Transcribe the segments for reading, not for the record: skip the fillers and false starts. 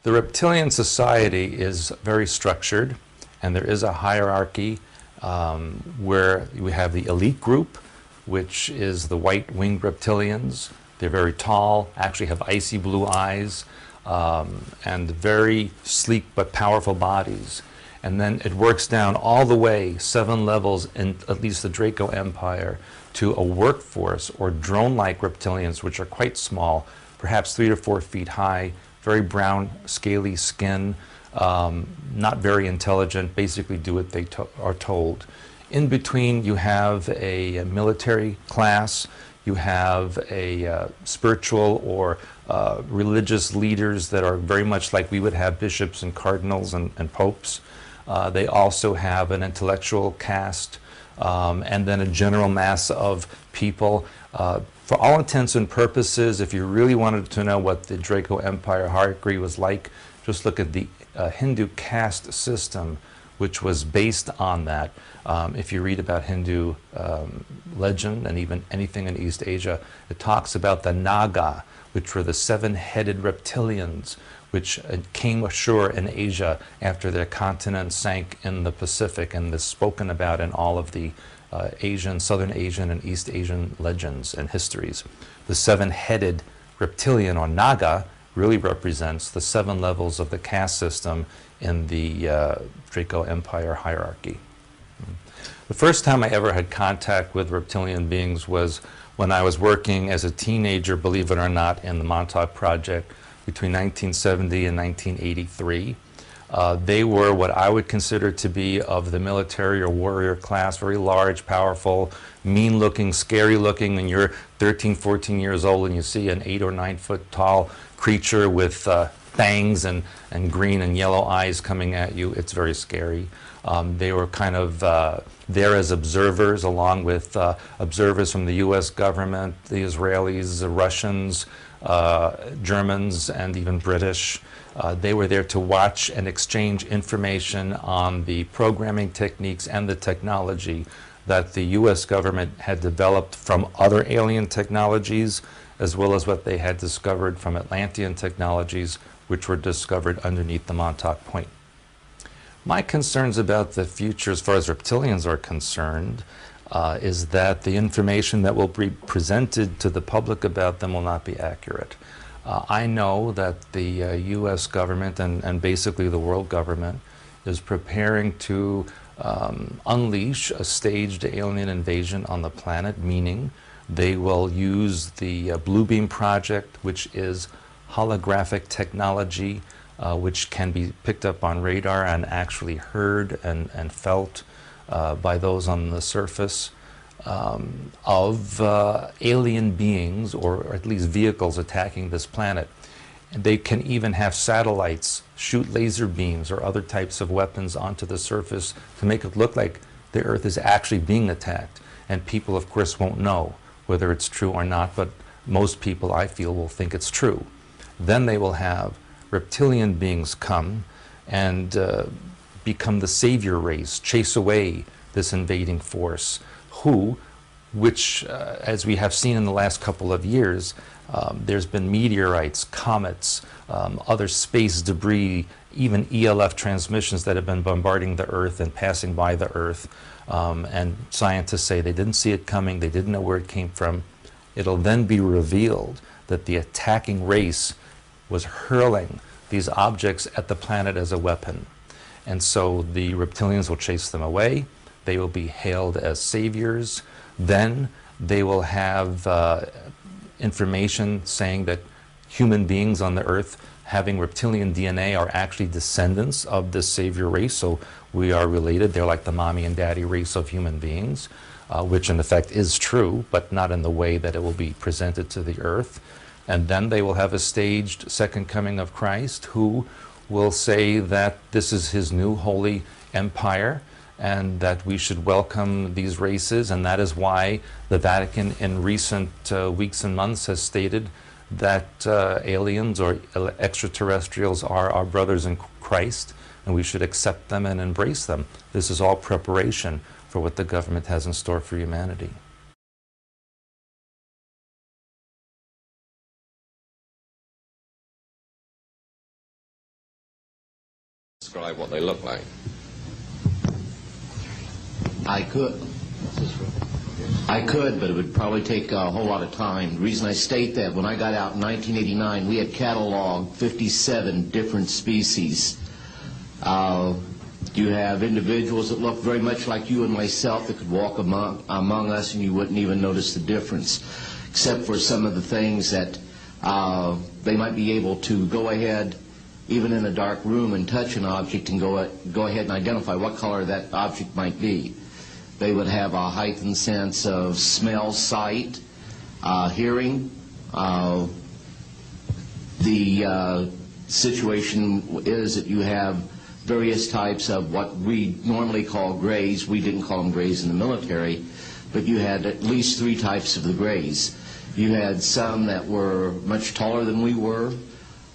The reptilian society is very structured, and there is a hierarchy where we have the elite group, which is the white-winged reptilians. They're very tall, actually have icy blue eyes, and very sleek but powerful bodies. And then it works down all the way, 7 levels in at least the Draco Empire, to a workforce or drone-like reptilians, which are quite small, perhaps 3 to 4 feet high, very brown, scaly skin, not very intelligent, basically do what they are told. In between, you have a military class, you have a spiritual or religious leaders that are very much like we would have bishops and cardinals and popes. They also have an intellectual caste, and then a general mass of people. For all intents and purposes, if you really wanted to know what the Draco Empire hierarchy was like, just look at the Hindu caste system, which was based on that. If you read about Hindu legend and even anything in East Asia, it talks about the Naga, which were the 7-headed reptilians, which came ashore in Asia after their continent sank in the Pacific, and is spoken about in all of the Southern Asian and East Asian legends and histories. The 7-headed reptilian, or Naga, really represents the 7 levels of the caste system in the Draco Empire hierarchy. The first time I ever had contact with reptilian beings was when I was working as a teenager, believe it or not, in the Montauk Project between 1970 and 1983. They were what I would consider to be of the military or warrior class, very large, powerful, mean-looking, scary-looking. When you're 13, 14 years old and you see an 8 or 9 foot tall creature with fangs and green and yellow eyes coming at you, it's very scary. They were kind of there as observers, along with observers from the U.S. government, the Israelis, the Russians, Germans, and even British. They were there to watch and exchange information on the programming techniques and the technology that the U.S. government had developed from other alien technologies, as well as what they had discovered from Atlantean technologies, which were discovered underneath the Montauk Point. My concerns about the future, as far as reptilians are concerned, is that the information that will be presented to the public about them will not be accurate. I know that the U.S. government and basically the world government is preparing to unleash a staged alien invasion on the planet, meaning they will use the Blue Beam Project, which is holographic technology, which can be picked up on radar and actually heard and felt by those on the surface, of alien beings, or at least vehicles attacking this planet. And they can even have satellites shoot laser beams or other types of weapons onto the surface to make it look like the Earth is actually being attacked. And people, of course, won't know whether it's true or not, but most people, I feel, will think it's true. Then they will have reptilian beings come and become the savior race, chase away this invading force, which as we have seen in the last couple of years, there's been meteorites, comets, other space debris, even ELF transmissions that have been bombarding the Earth and passing by the Earth. And scientists say they didn't see it coming, they didn't know where it came from. It'll then be revealed that the attacking race was hurling these objects at the planet as a weapon. And so the reptilians will chase them away. They will be hailed as saviors. Then they will have information saying that human beings on the Earth having reptilian DNA are actually descendants of this savior race. So we are related. They're like the mommy and daddy race of human beings, which in effect is true, but not in the way that it will be presented to the Earth. And then they will have a staged second coming of Christ, who will say that this is his new holy empire and that we should welcome these races. And that is why the Vatican in recent weeks and months has stated that aliens or extraterrestrials are our brothers in Christ, and we should accept them and embrace them. This is all preparation for what the government has in store for humanity. describe what they look like? I could, but it would probably take a whole lot of time. The reason I state that, when I got out in 1989, we had cataloged 57 different species. You have individuals that look very much like you and myself that could walk among us and you wouldn't even notice the difference, except for some of the things that they might be able to go ahead, even in a dark room, and touch an object and go ahead and identify what color that object might be. They would have a heightened sense of smell, sight, hearing. The situation is that you have various types of what we normally call grays. We didn't call them grays in the military, but you had at least 3 types of the grays. You had some that were much taller than we were.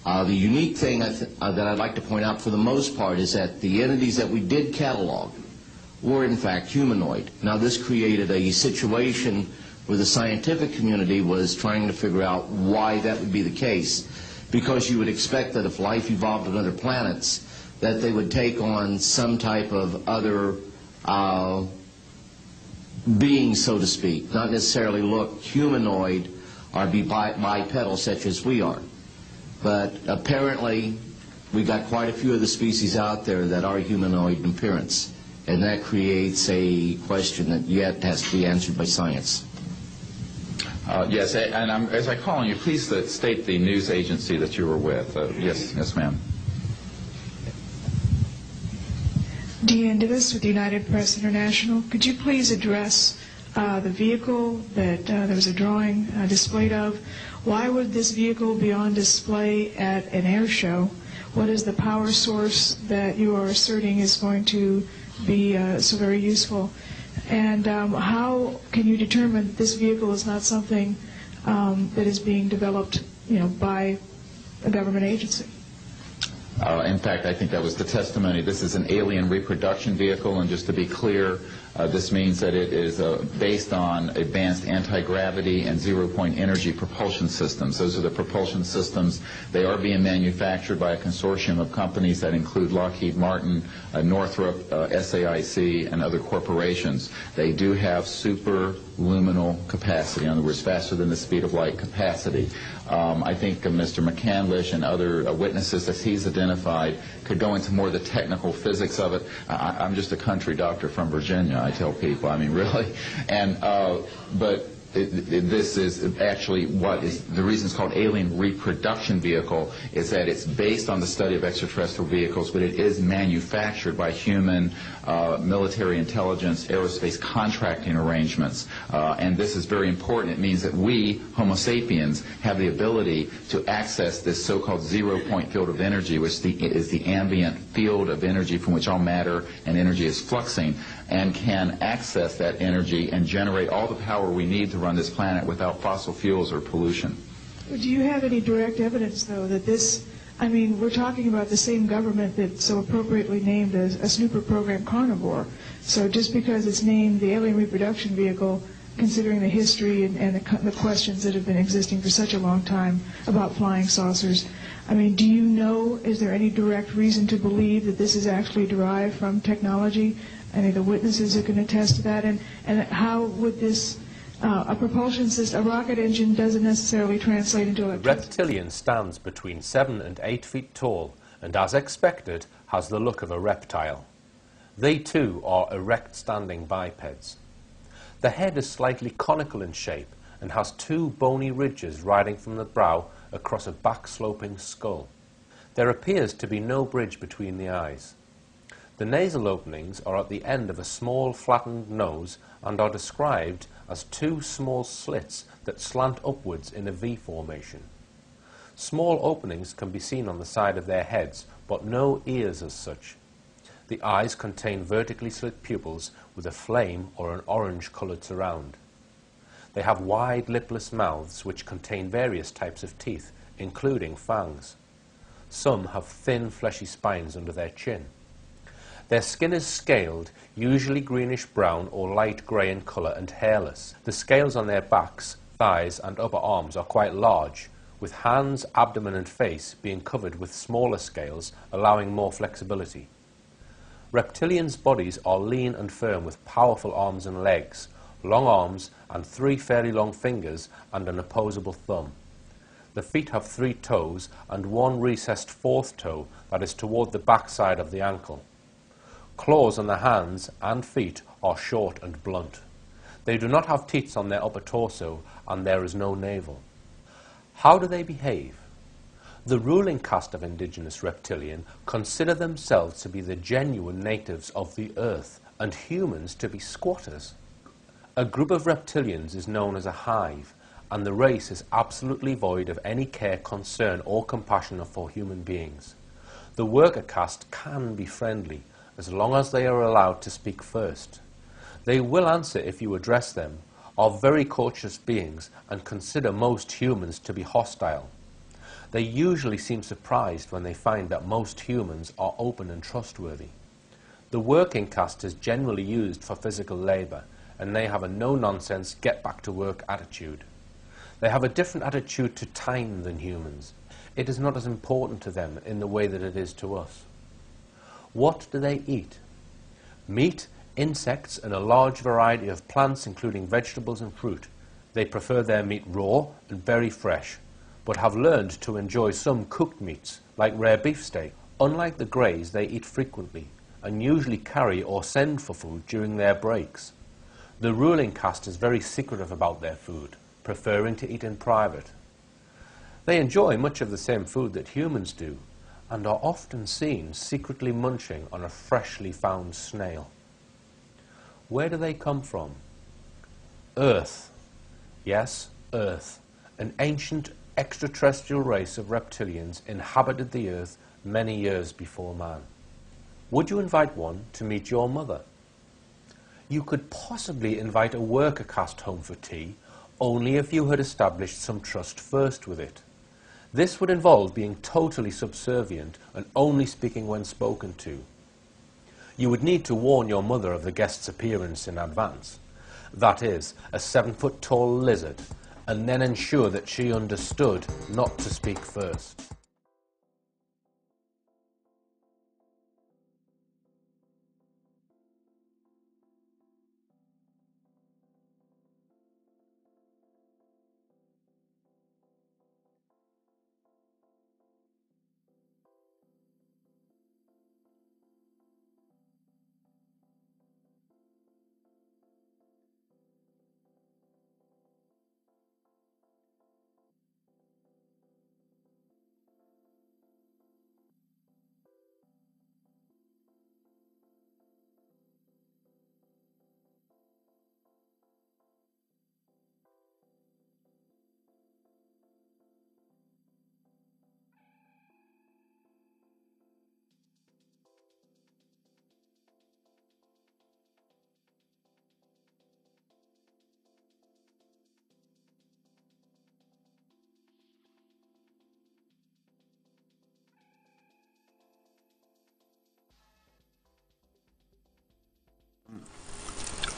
The unique thing that I'd like to point out for the most part is that the entities that we did catalog were in fact humanoid. Now this created a situation where the scientific community was trying to figure out why that would be the case, because you would expect that if life evolved on other planets, that they would take on some type of other being, so to speak, not necessarily look humanoid or be bipedal such as we are. But apparently we got quite a few of the species out there that are humanoid in appearance, and that creates a question that yet has to be answered by science. Yes, and as I call on you, please state the news agency that you were with. Yes, ma'am. Deanne Davis with United Press International. Could you please address the vehicle that there was a drawing displayed of? Why would this vehicle be on display at an air show? What is the power source that you are asserting is going to be so very useful? And how can you determine that this vehicle is not something that is being developed, by a government agency? In fact, I think that was the testimony. This is an alien reproduction vehicle, and just to be clear, this means that it is based on advanced anti-gravity and zero-point energy propulsion systems. Those are the propulsion systems. They are being manufactured by a consortium of companies that include Lockheed Martin, Northrop, SAIC, and other corporations. They do have superluminal capacity, in other words, faster than the speed of light capacity. I think Mr. McCandlish and other witnesses that he's identified could go into more of the technical physics of it. I'm just a country doctor from Virginia, I tell people. I mean, really. And but this is actually what is the reason it's called alien reproduction vehicle, is that it's based on the study of extraterrestrial vehicles, but it is manufactured by human military intelligence, aerospace contracting arrangements. And this is very important. It means that we, Homo sapiens, have the ability to access this so-called zero-point field of energy, which is the ambient field of energy from which all matter and energy is fluxing, and can access that energy and generate all the power we need to run this planet without fossil fuels or pollution. Do you have any direct evidence, though, that this, I mean, we're talking about the same government that so appropriately named a snooper program Carnivore. So just because it's named the alien reproduction vehicle, considering the history and the questions that have been existing for such a long time about flying saucers, I mean, do you know, is there any direct reason to believe that this is actually derived from technology? Any of the witnesses who can attest to that? And how would this, a propulsion system, a rocket engine doesn't necessarily translate into electricity? The reptilian stands between 7 and 8 feet tall and, as expected, has the look of a reptile. They too are erect standing bipeds. The head is slightly conical in shape and has 2 bony ridges riding from the brow across a back-sloping skull. There appears to be no bridge between the eyes. The nasal openings are at the end of a small flattened nose and are described as 2 small slits that slant upwards in a V formation. Small openings can be seen on the side of their heads, but no ears as such. The eyes contain vertically slit pupils with a flame or an orange-coloured surround. They have wide lipless mouths which contain various types of teeth, including fangs. Some have thin fleshy spines under their chin. Their skin is scaled, usually greenish-brown or light grey in colour, and hairless. The scales on their backs, thighs and upper arms are quite large, with hands, abdomen and face being covered with smaller scales, allowing more flexibility. Reptilians' bodies are lean and firm with powerful arms and legs, long arms and 3 fairly long fingers and an opposable thumb. The feet have 3 toes and 1 recessed 4th toe that is toward the backside of the ankle. Claws on the hands and feet are short and blunt. They do not have teeth on their upper torso and there is no navel. How do they behave? The ruling caste of indigenous reptilian consider themselves to be the genuine natives of the earth and humans to be squatters. A group of reptilians is known as a hive, and the race is absolutely void of any care, concern or compassion for human beings. The worker caste can be friendly as long as they are allowed to speak first. They will answer if you address them, are very cautious beings and consider most humans to be hostile. They usually seem surprised when they find that most humans are open and trustworthy. The working caste is generally used for physical labor, and they have a no-nonsense, get-back-to-work attitude. They have a different attitude to time than humans. It is not as important to them in the way that it is to us. What do they eat? Meat, insects, and a large variety of plants, including vegetables and fruit. They prefer their meat raw and very fresh, but have learned to enjoy some cooked meats, like rare beefsteak. Unlike the Greys, they eat frequently, and usually carry or send for food during their breaks. The ruling caste is very secretive about their food, preferring to eat in private. They enjoy much of the same food that humans do, and are often seen secretly munching on a freshly found snail. Where do they come from? Earth. Yes, Earth. An ancient extraterrestrial race of reptilians inhabited the Earth many years before man. Would you invite one to meet your mother? You could possibly invite a worker caste home for tea, only if you had established some trust first with it. This would involve being totally subservient and only speaking when spoken to. You would need to warn your mother of the guest's appearance in advance. That is, a 7-foot-tall lizard, and then ensure that she understood not to speak first.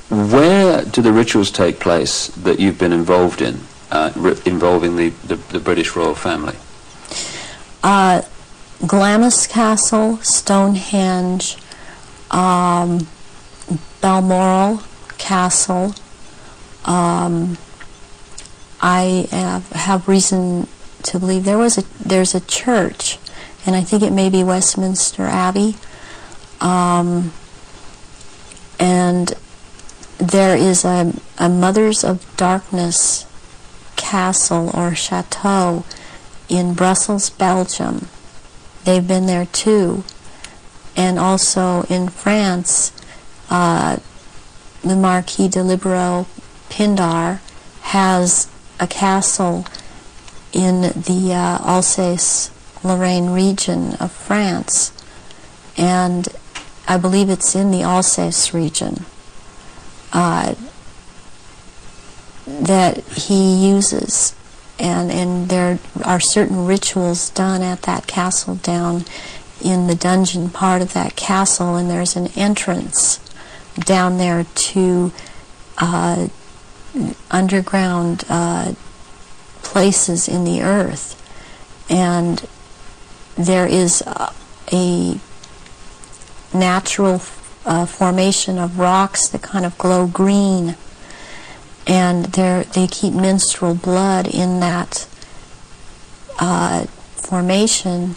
Where do the rituals take place that you've been involved in, involving the British royal family? Glamis Castle, Stonehenge, Balmoral Castle. I have reason to believe there's a church, and I think it may be Westminster Abbey, and there is a Mothers of Darkness castle or chateau in Brussels, Belgium. They've been there too. And also in France, the Marquis de Libero Pindar has a castle in the Alsace-Lorraine region of France. And I believe it's in the Alsace region. That he uses, and there are certain rituals done at that castle down in the dungeon part of that castle, and there's an entrance down there to underground places in the earth, and there is natural formation of rocks that kind of glow green, and they keep menstrual blood in that formation,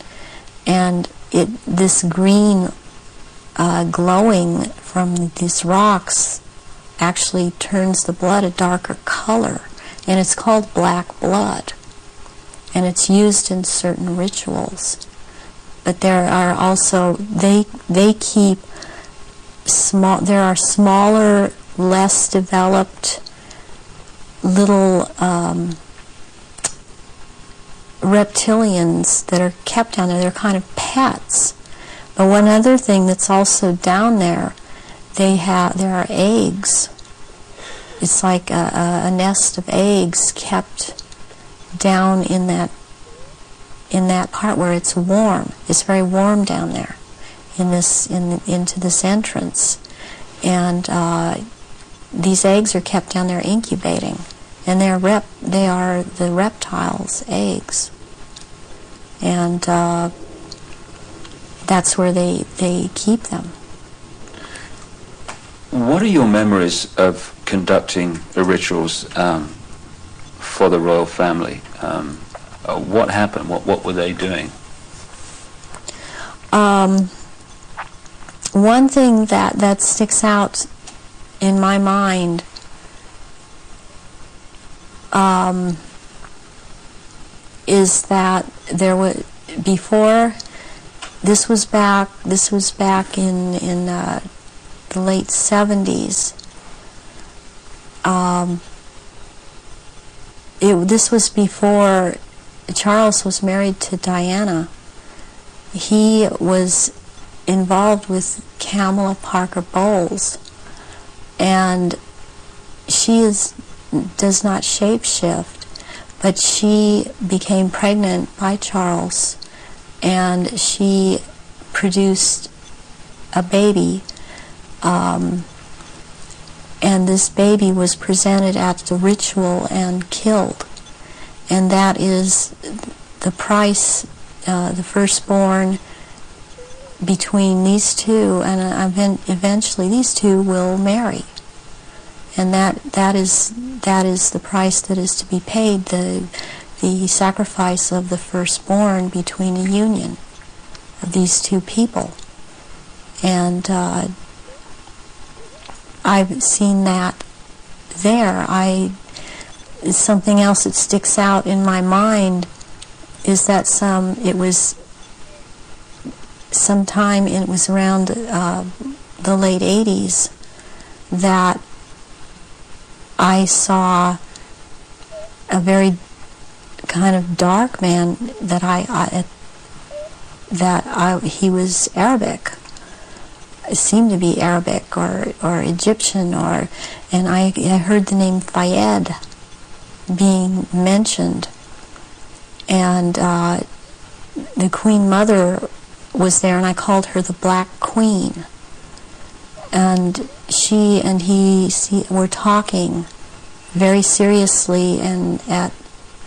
and this green glowing from these rocks actually turns the blood a darker color, and it's called black blood, and it's used in certain rituals. But there are also, they keep small, there are smaller, less developed little reptilians that are kept down there. They're kind of pets. But one other thing that's also down there, there are eggs. It's like a nest of eggs kept down in that part where it's warm. It's very warm down there into this entrance, and these eggs are kept down there incubating, and they are the reptiles' eggs, and that's where they keep them. What are your memories of conducting the rituals for the royal family? What happened? What were they doing? One thing that sticks out in my mind is that there was, before, this was back in the late 70s. This was before Charles was married to Diana. He was involved with Kamala Parker Bowles, and she does not shapeshift, but she became pregnant by Charles, and she produced a baby, and this baby was presented at the ritual and killed, and that is the price, the firstborn between these two, and eventually these two will marry, and that is the price that is to be paid, the sacrifice of the firstborn between a union of these two people. And I've seen that there. Something else that sticks out in my mind is that it was around the late 80s that I saw a very kind of dark man he was Arabic. It seemed to be Arabic or Egyptian, and I heard the name Fayed being mentioned, and the Queen Mother was there, and I called her the Black Queen, and she and he were talking very seriously and at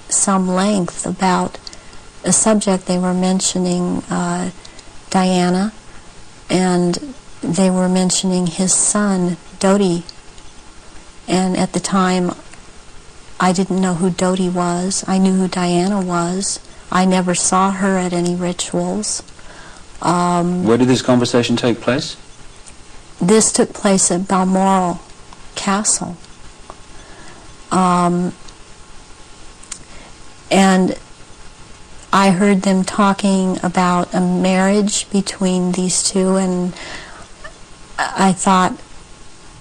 some length about a subject. They were mentioning Diana, and they were mentioning his son, Dodi, and at the time I didn't know who Dodi was. I knew who Diana was. I never saw her at any rituals. Where did this conversation take place? This took place at Balmoral Castle. And I heard them talking about a marriage between these two, and I thought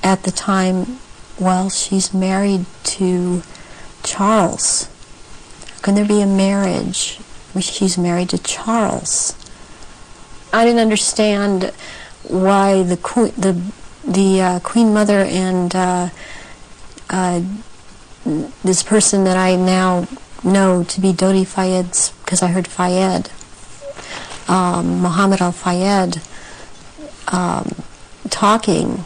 at the time, well, she's married to Charles. How can there be a marriage? She's married to Charles. I didn't understand why the Queen Mother and this person that I now know to be Dodi Fayed, because I heard Fayed, Muhammad al-Fayed, talking,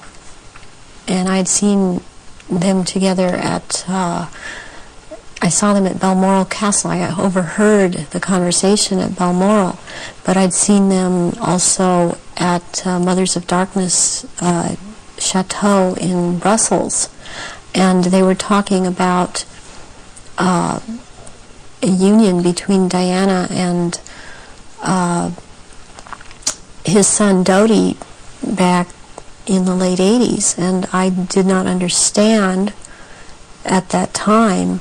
and I'd seen them together at I saw them at Balmoral Castle. I overheard the conversation at Balmoral, but I'd seen them also at Mothers of Darkness Chateau in Brussels, and they were talking about a union between Diana and his son Dodi back in the late 80s, and I did not understand at that time,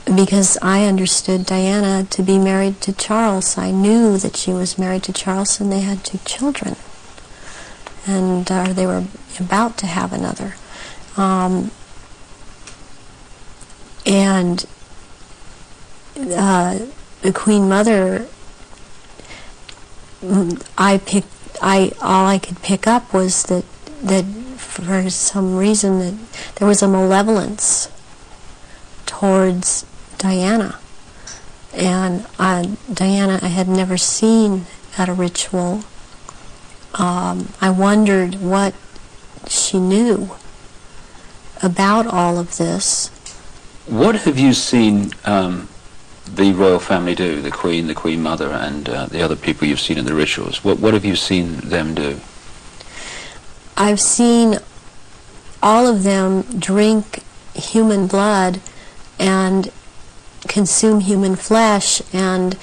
because I understood Diana to be married to Charles. I knew that she was married to Charles, and they had 2 children, and they were about to have another. And the Queen Mother, all I could pick up was that for some reason that there was a malevolence towards Diana. And Diana I had never seen at a ritual. I wondered what she knew about all of this. What have you seen the royal family do, the Queen Mother, and the other people you've seen in the rituals? What have you seen them do? I've seen all of them drink human blood and consume human flesh, and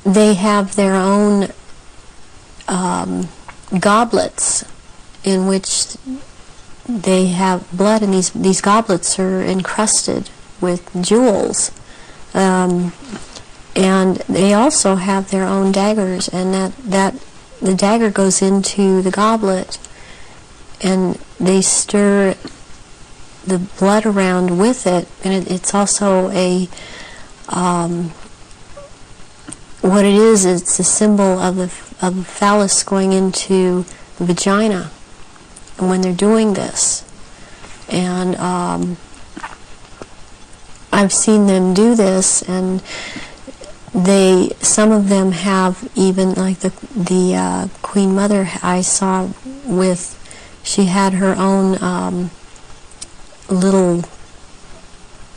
they have their own goblets in which they have blood, and these goblets are encrusted with jewels, and they also have their own daggers, and that the dagger goes into the goblet, and they stir the blood around with it, and it's also a what it is, it's a symbol of the phallus going into the vagina, and when they're doing this, and I've seen them do this, and some of them have even, like the Queen Mother I saw with, she had her own little,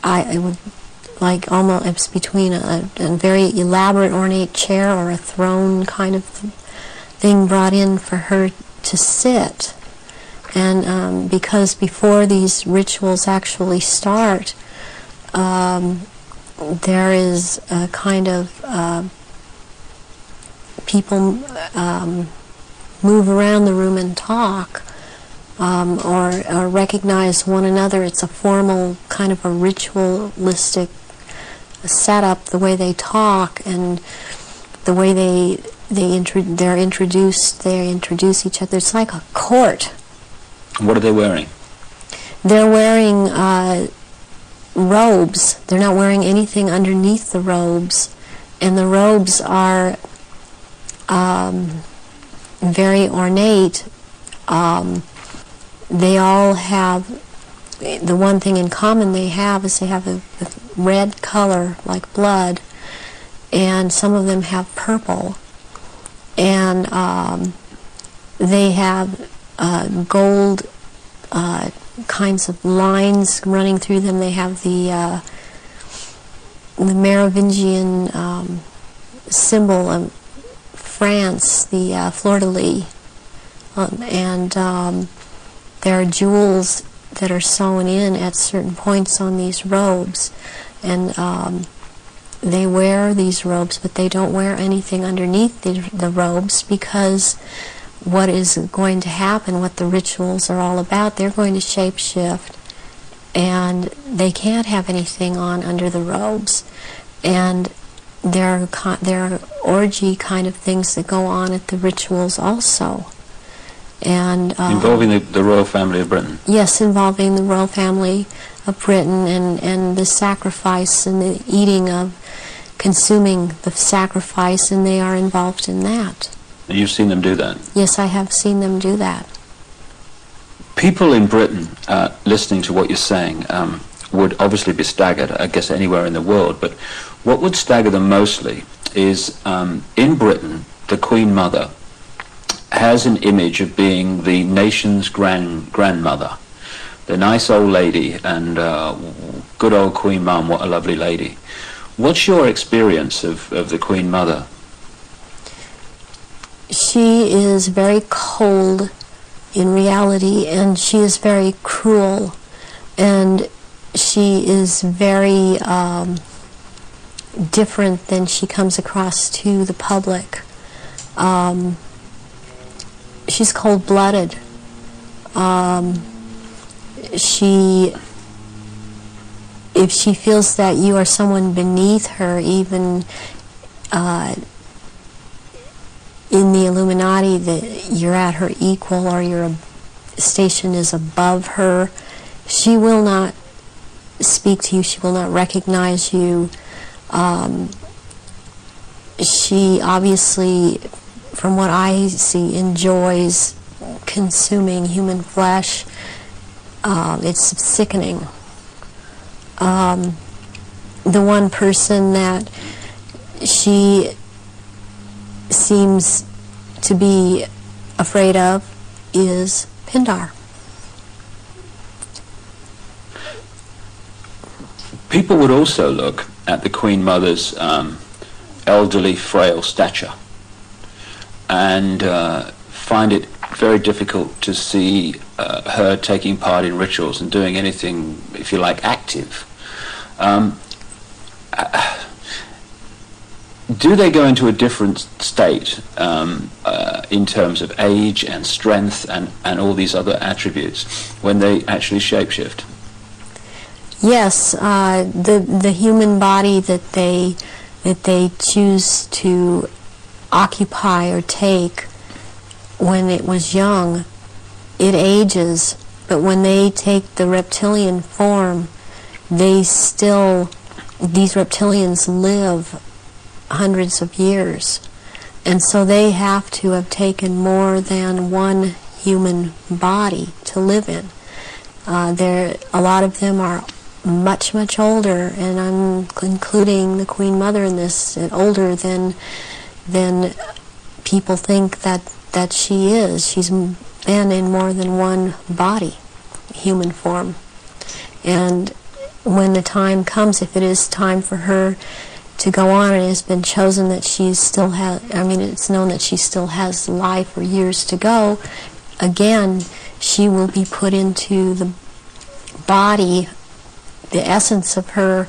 it would, like almost, it's between a very elaborate ornate chair or a throne kind of thing brought in for her to sit. And because before these rituals actually start, there is a kind of people move around the room and talk, or recognize one another. It's a formal kind of a ritualistic setup, the way they talk and the way they introduce each other. It's like a court. What are they wearing? They're wearing robes. They're not wearing anything underneath the robes, and the robes are very ornate. They all have, the one thing in common they have is they have a red color like blood, and some of them have purple, and they have gold kinds of lines running through them. They have the Merovingian symbol of France, the fleur-de-lis, and there are jewels that are sewn in at certain points on these robes, and they wear these robes, but they don't wear anything underneath the robes, because what is going to happen, what the rituals are all about, they're going to shape-shift, and they can't have anything on under the robes. And there are orgy kind of things that go on at the rituals also. And involving the royal family of Britain? Yes, involving the royal family of Britain, and the sacrifice and the eating of, consuming the sacrifice, and they are involved in that. You've seen them do that? Yes, I have seen them do that. People in Britain, listening to what you're saying, would obviously be staggered, I guess anywhere in the world, but what would stagger them mostly is, in Britain, the Queen Mother has an image of being the nation's grandmother. the nice old lady, and good old Queen Mum, what a lovely lady. What's your experience of the Queen Mother? She is very cold in reality, and she is very cruel, and she is very different than she comes across to the public. She's cold-blooded. If she feels that you are someone beneath her, even in the Illuminati, that you're at her equal or your station is above her, she will not speak to you, she will not recognize you. She obviously, from what I see, enjoys consuming human flesh. It's sickening. The one person that she seems to be afraid of is Pindar. People would also look at the Queen Mother's elderly, frail stature and find it very difficult to see her taking part in rituals and doing anything, if you like, active. Do they go into a different state in terms of age and strength and all these other attributes when they actually shapeshift? Yes, the human body that they choose to occupy or take when it was young, it ages, but when they take the reptilian form, these reptilians live hundreds of years, and so they have to have taken more than one human body to live in. A lot of them are much, much older, and I'm including the Queen Mother in this, older than people think that she is. She's been in more than one body, human form. And when the time comes, if it is time for her to go on, it has been chosen that she still has, it's known that she still has life or years to go, again, she will be put into the body, the essence of her,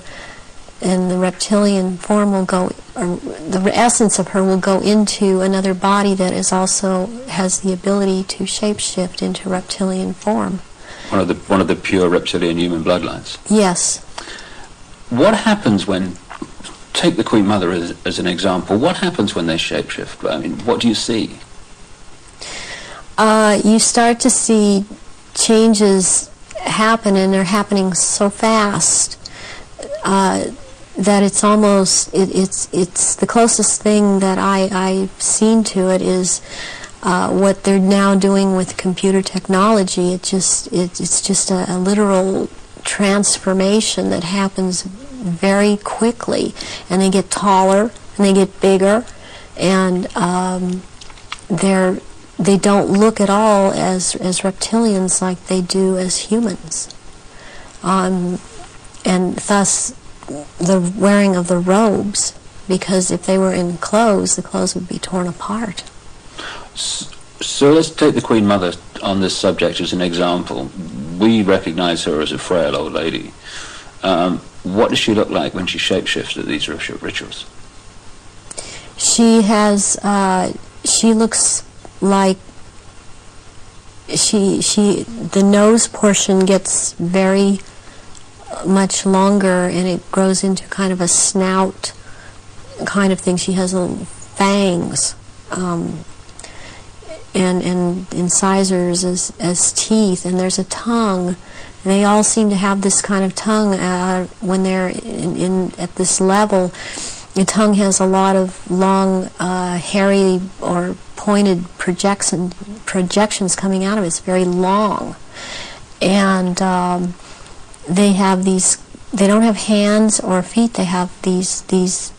and the reptilian form will go, or the essence of her will go into another body that is also has the ability to shapeshift into reptilian form. One of the pure reptilian human bloodlines. Yes. What happens when, take the Queen Mother as an example, what happens when they shapeshift? I mean, what do you see? You start to see changes happen, and they're happening so fast that it's almost, it's the closest thing that I've seen to it is what they're now doing with computer technology. It's just a literal transformation that happens very quickly, and they get taller and they get bigger, and they don't look at all as reptilians like they do as humans, and thus the wearing of the robes, because if they were in clothes, the clothes would be torn apart. So let's take the Queen Mother on this subject as an example. We recognize her as a frail old lady. What does she look like when she shapeshifts at these rituals? She has, she looks like, the nose portion gets very much longer, and it grows into kind of a snout kind of thing. She has fangs, and incisors as teeth, and there's a tongue. They all seem to have this kind of tongue when they're at this level. The tongue has a lot of long, hairy or pointed projections coming out of it. It's very long, and they have these. They don't have hands or feet. They have these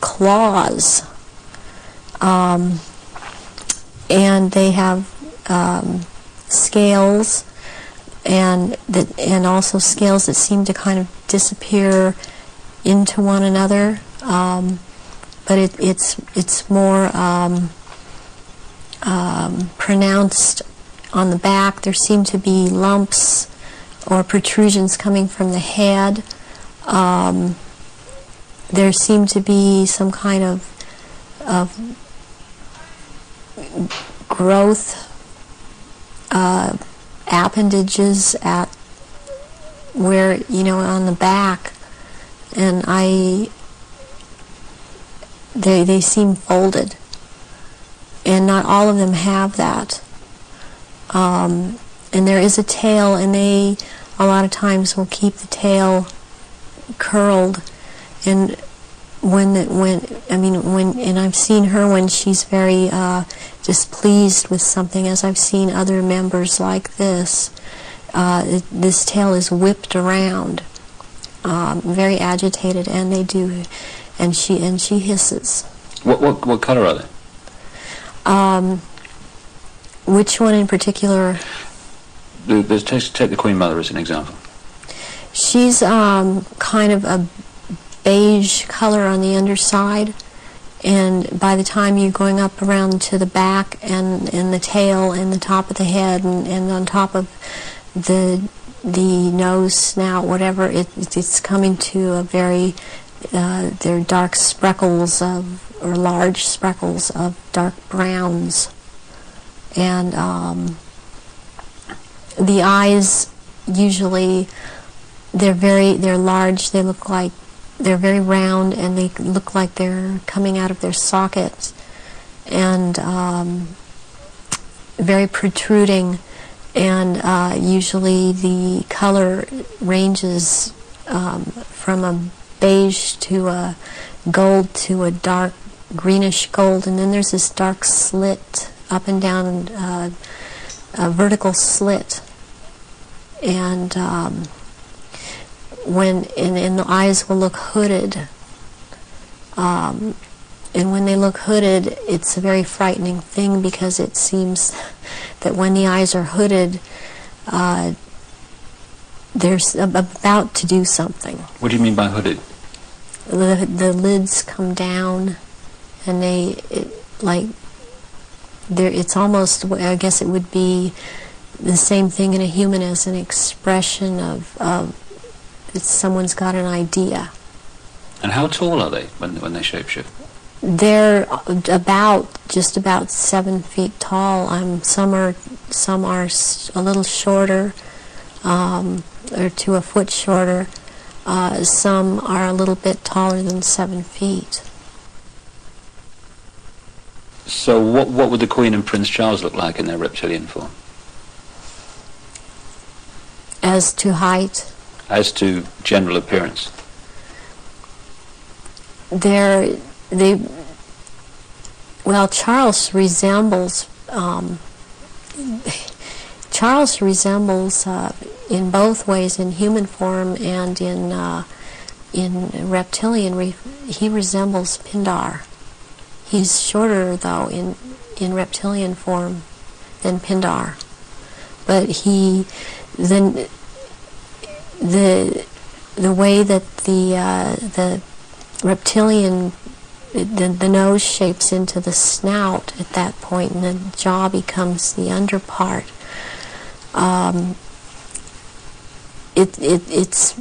claws, and they have scales. and also scales that seem to kind of disappear into one another. But it's more pronounced on the back. There seem to be lumps or protrusions coming from the head. There seem to be some kind of growth appendages at where, you know, on the back, and they seem folded, and not all of them have that. And there is a tail, and they a lot of times will keep the tail curled, and and I've seen her when she's very displeased with something, as I've seen other members like this. This tail is whipped around, very agitated, and they do, and she hisses. What color are they? Which one in particular? Take the Queen Mother as an example. She's kind of a beige color on the underside, and by the time you're going up around to the back and the tail and the top of the head and on top of the nose, snout, whatever, it's coming to a very they're dark speckles or large speckles of dark browns, and the eyes usually they're large. They look like they're very round, and they look like they're coming out of their sockets, and very protruding, and usually the color ranges from a beige to a gold to a dark greenish gold, and then there's this dark slit up and down, a vertical slit, and and the eyes will look hooded, and when they look hooded, it's a very frightening thing, because it seems that when the eyes are hooded, they're about to do something. What do you mean by hooded? The lids come down, and it's almost, I guess it would be the same thing in a human as an expression of someone's got an idea. And how tall are they when they shapeshift? They're just about 7 feet tall. Some are a little shorter, or to a foot shorter. Some are a little bit taller than 7 feet. So what would the Queen and Prince Charles look like in their reptilian form? As to height? As to general appearance? Charles resembles in both ways, in human form and in reptilian. He resembles Pindar. He's shorter, though, in reptilian form than Pindar, but the way that the reptilian, the nose shapes into the snout at that point, and the jaw becomes the underpart. It's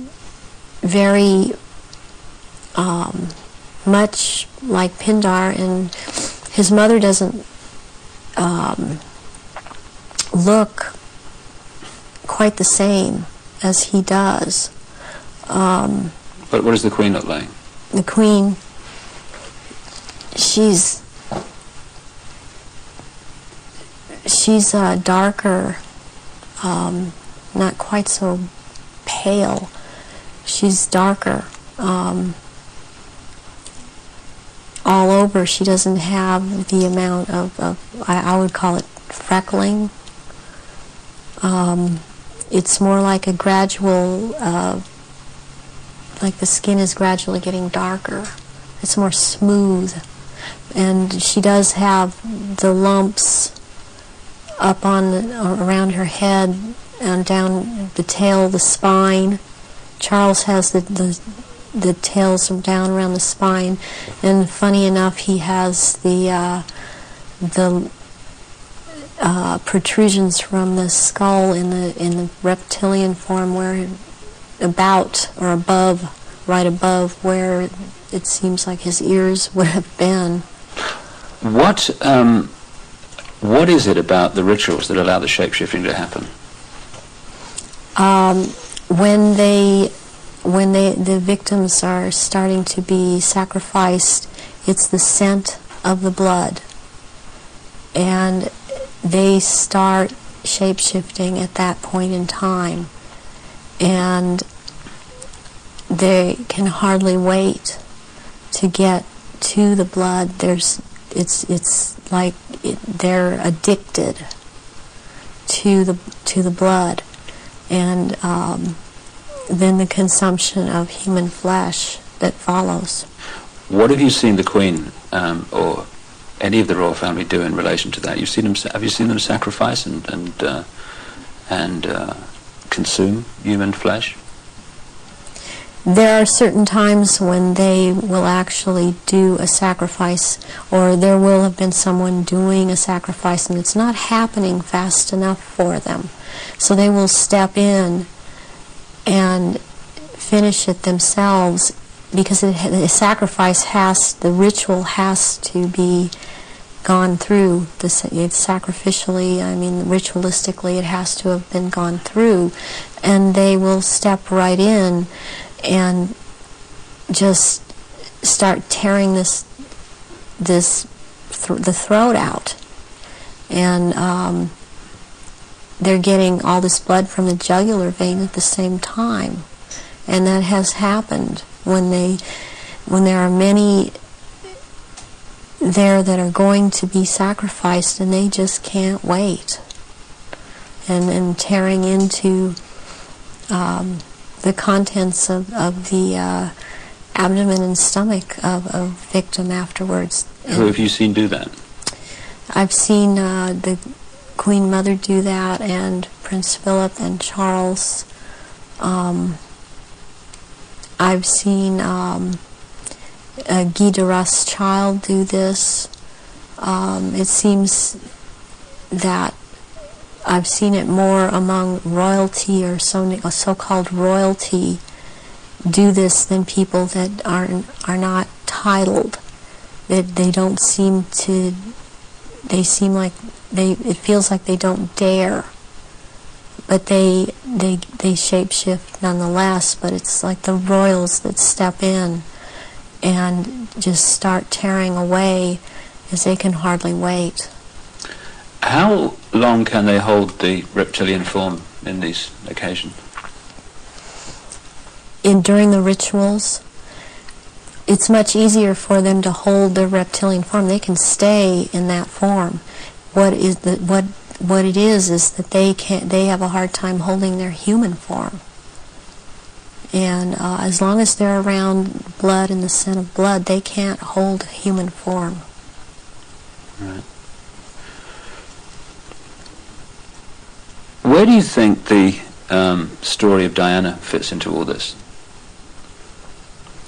very much like Pindar, and his mother doesn't look quite the same as he does. But what does the Queen look like? The Queen, she's darker, not quite so pale. She's darker. All over, she doesn't have the amount of I would call it freckling. It's more like a gradual, like the skin is gradually getting darker. It's more smooth. And she does have the lumps up around her head and down the tail, the spine. Charles has the tails down around the spine, and funny enough, he has the protrusions from the skull in the reptilian form, where about or above, right above where it seems like his ears would have been. What is it about the rituals that allow the shape-shifting to happen? When the victims are starting to be sacrificed, it's the scent of the blood, and they start shape-shifting at that point in time, and they can hardly wait to get to the blood. It's like they're addicted to the blood, and then the consumption of human flesh that follows. What have you seen the Queen or any of the royal family do in relation to that? Have you seen them sacrifice and consume human flesh? There are certain times when they will actually do a sacrifice, or there will have been someone doing a sacrifice, and it's not happening fast enough for them. So they will step in and finish it themselves, because the sacrifice the ritual has to be gone through. It's sacrificially, ritualistically, it has to have been gone through, and they will step right in and just start tearing the throat out, and they're getting all this blood from the jugular vein at the same time, and that has happened when there are many there that are going to be sacrificed, and they just can't wait, and tearing into the contents of the abdomen and stomach of a victim afterwards. Who have you seen do that? I've seen the Queen Mother do that, and Prince Philip and Charles. I've seen Guy de Rothschild do this. It seems that I've seen it more among royalty, or so-called royalty, do this than people that are not titled. That they don't seem to. They seem like it feels like they don't dare, but they shape-shift nonetheless. But it's like the royals that step in and just start tearing away, as they can hardly wait. How long can they hold the reptilian form in these occasions? During the rituals, it's much easier for them to hold their reptilian form. They can stay in that form. What it is that they have a hard time holding their human form. And as long as they're around blood and the scent of blood, they can't hold human form. Right. Where do you think the story of Diana fits into all this,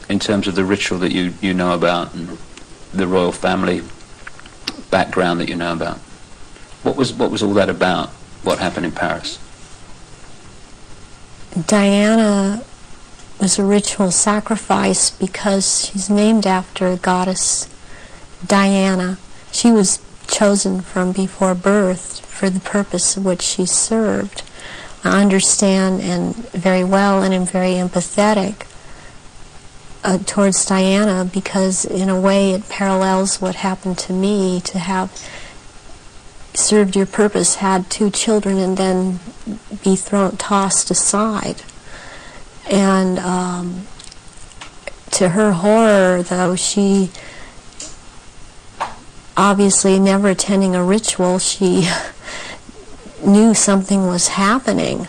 in terms of the ritual that you know about and the royal family background that you know about? What was all that about? What happened in Paris? Diana was a ritual sacrifice because she's named after a goddess, Diana. She was chosen from before birth for the purpose of which she served. I understand and very well, and am very empathetic towards Diana, because in a way it parallels what happened to me, to have served your purpose, had 2 children, and then be tossed aside. And to her horror, though, she obviously never attending a ritual, she knew something was happening,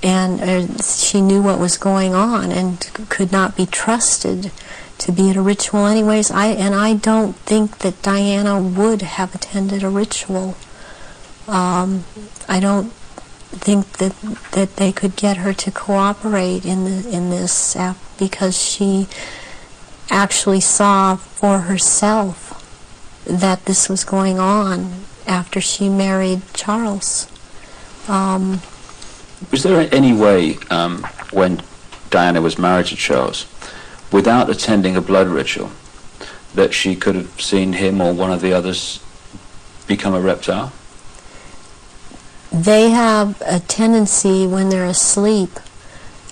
and she knew what was going on, and could not be trusted to be at a ritual anyways. I don't think that Diana would have attended a ritual. I don't think that they could get her to cooperate in this because she actually saw for herself that this was going on after she married Charles. Was there any way, when Diana was married to Charles, without attending a blood ritual, that she could have seen him or one of the others become a reptile? They have a tendency when they're asleep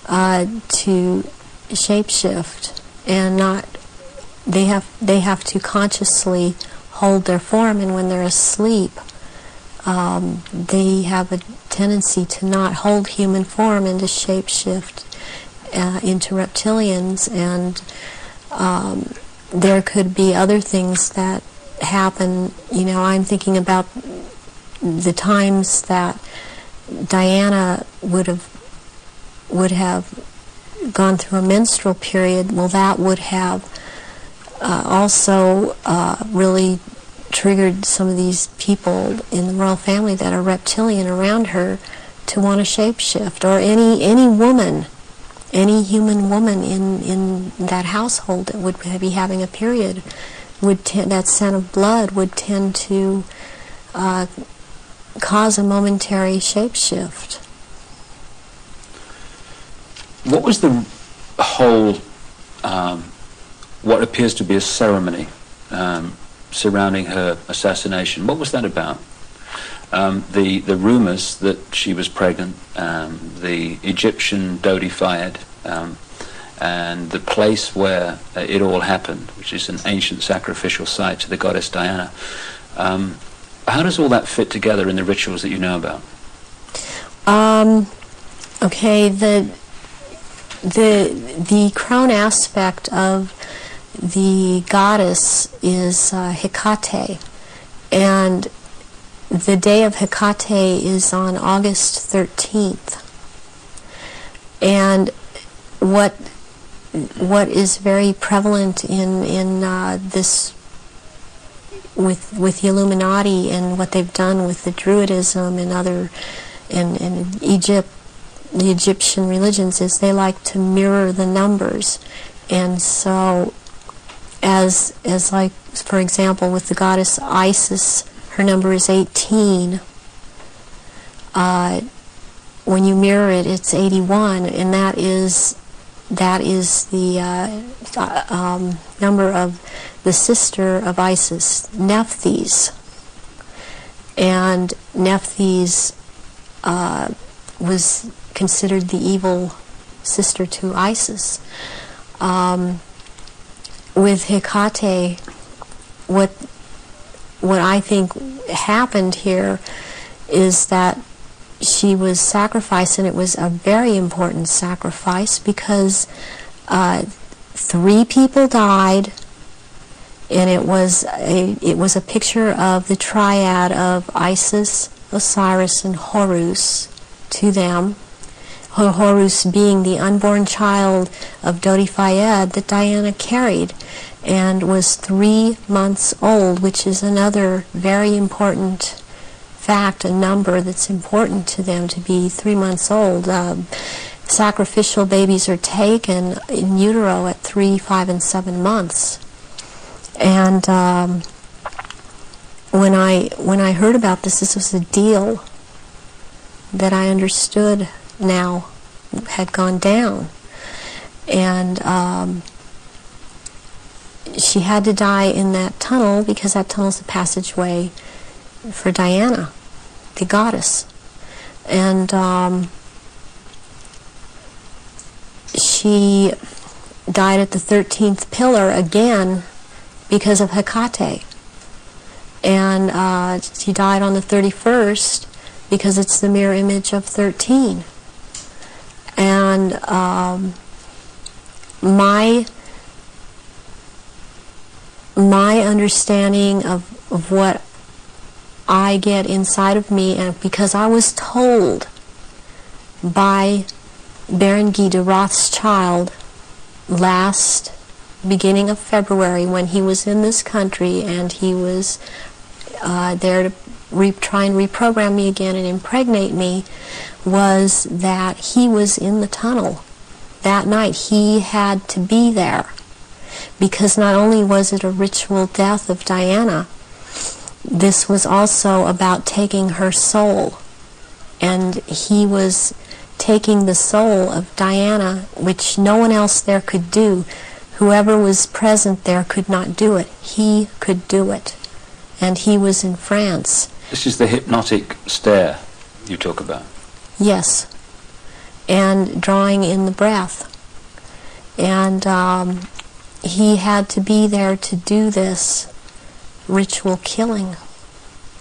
to shapeshift, and they have to consciously hold their form, and when they're asleep they have a tendency to not hold human form and to shapeshift into reptilians, and there could be other things that happen. You know, I'm thinking about the times that Diana would have gone through a menstrual period. Well, that would have also really triggered some of these people in the royal family that are reptilian around her to want to shapeshift, or any woman, any human woman in that household that would be having a period, that scent of blood would tend to cause a momentary shapeshift. What was the whole, what appears to be a ceremony surrounding her assassination? What was that about? The rumors that she was pregnant, the Egyptian Dodi Fayed, and the place where it all happened, which is an ancient sacrificial site to the goddess Diana. How does all that fit together in the rituals that you know about? Okay, the crown aspect of the goddess is Hecate, and the day of Hecate is on August 13th. And what is very prevalent in this with the Illuminati and what they've done with the Druidism and other and Egypt, the Egyptian religions, is they like to mirror the numbers. And so as like, for example, with the goddess Isis, her number is 18. When you mirror it, it's 81, and that is the number of the sister of Isis, Nephthys. And Nephthys was considered the evil sister to Isis. With Hecate, what I think happened here is that she was sacrificed, and it was a very important sacrifice because 3 people died, and it was a picture of the triad of Isis, Osiris, and Horus to them. Horus being the unborn child of Dodi Fayed that Diana carried and was 3 months old, which is another very important fact, a number that's important to them, to be 3 months old. Sacrificial babies are taken in utero at 3, 5, and 7 months. And when I heard about this was a deal that I understood now had gone down. And she had to die in that tunnel because that tunnel's the passageway for Diana, the goddess. And she died at the 13th pillar again because of Hecate. And she died on the 31st because it's the mirror image of 13. And my understanding of what I get inside of me, and because I was told by Baron Guy de Rothschild last beginning of February when he was in this country, and he was there to try and reprogram me again and impregnate me was that he was in the tunnel that night. He had to be there because not only was it a ritual death of Diana, this was also about taking her soul. And he was taking the soul of Diana, which no one else there could do. Whoever was present there could not do it. He could do it. And he was in France. This is the hypnotic stare you talk about. Yes. And drawing in the breath. And he had to be there to do this ritual killing,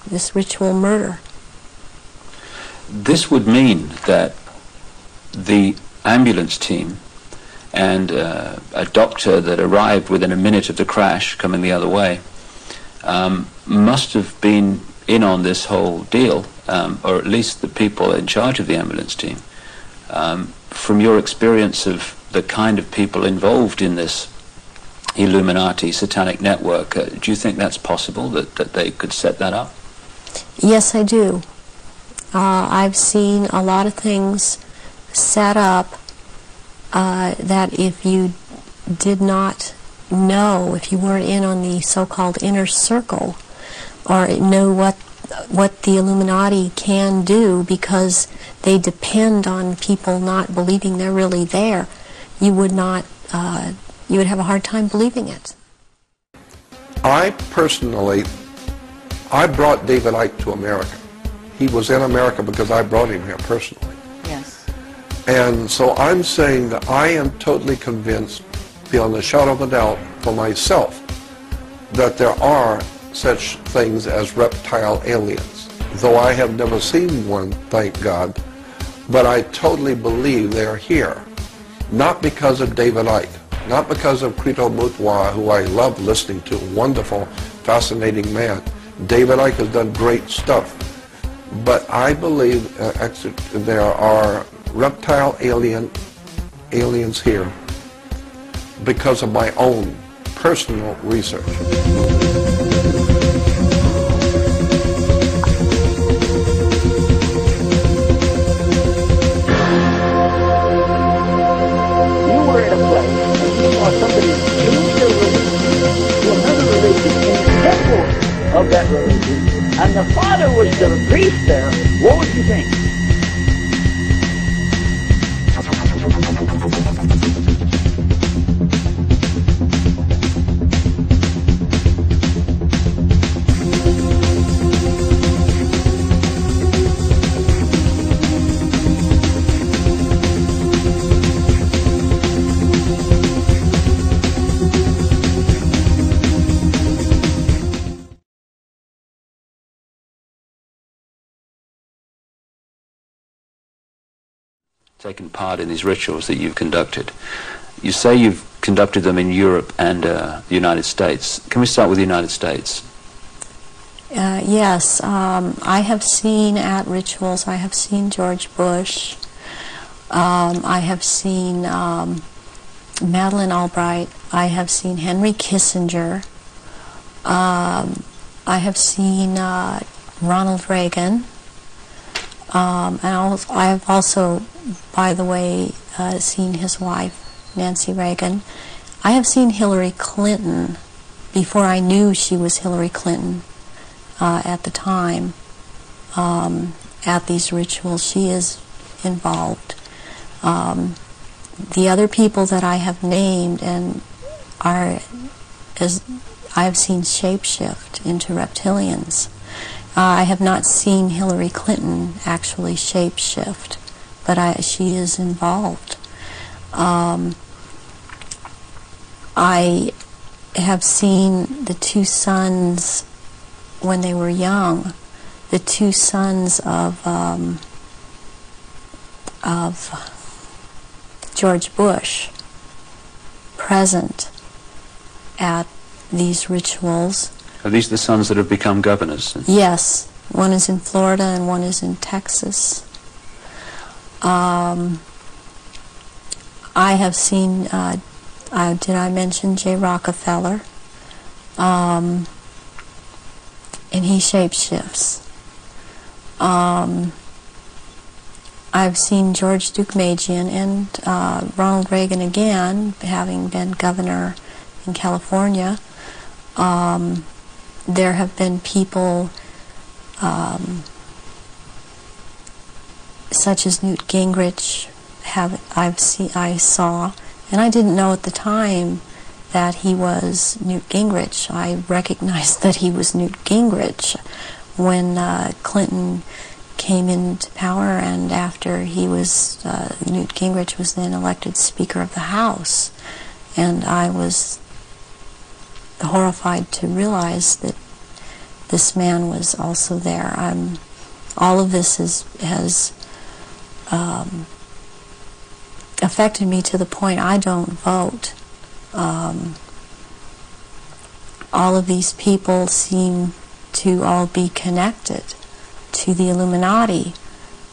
this ritual murder. This would mean that the ambulance team and a doctor that arrived within a minute of the crash coming the other way must have been in on this whole deal, or at least the people in charge of the ambulance team. From your experience of the kind of people involved in this Illuminati satanic network, do you think that's possible, that they could set that up? Yes, I do. I've seen a lot of things set up that if you did not know, if you weren't in on the so-called inner circle, or know what the Illuminati can do because they depend on people not believing they're really there, you would not, you would have a hard time believing it. I personally, I brought David Icke to America. He was in America because I brought him here personally. Yes. And so I'm saying that I am totally convinced, beyond a shadow of a doubt, for myself, that there are such things as reptile aliens. Though I have never seen one, thank God, but I totally believe they are here. Not because of David Icke, not because of Crito Mutwa, who I love listening to, wonderful, fascinating man. David Icke has done great stuff. But I believe there are reptile aliens here because of my own personal research. Of that religion, and the father was the priest there, what would you think? Taken part in these rituals that you've conducted. You say you've conducted them in Europe and the United States. Can we start with the United States? Yes, I have seen at rituals, I have seen George Bush, I have seen Madeleine Albright, I have seen Henry Kissinger, I have seen Ronald Reagan, and I have also, by the way, seen his wife, Nancy Reagan. I have seen Hillary Clinton before I knew she was Hillary Clinton at the time. At these rituals, she is involved. The other people that I have named and are, as I have seen shapeshift into reptilians. I have not seen Hillary Clinton actually shapeshift, but she is involved. I have seen the two sons when they were young, the two sons of George Bush present at these rituals. Are these the sons that have become governors? Yes, one is in Florida and one is in Texas. I have seen, did I mention Jay Rockefeller? And he shapeshifts. I've seen George Deukmejian and Ronald Reagan again, having been governor in California. There have been people such as Newt Gingrich I saw, and I didn't know at the time that he was Newt Gingrich. I recognized that he was Newt Gingrich when Clinton came into power, and after he was, Newt Gingrich was then elected Speaker of the House. And I was horrified to realize that this man was also there. All of this has affected me to the point I don't vote. All of these people seem to all be connected to the Illuminati,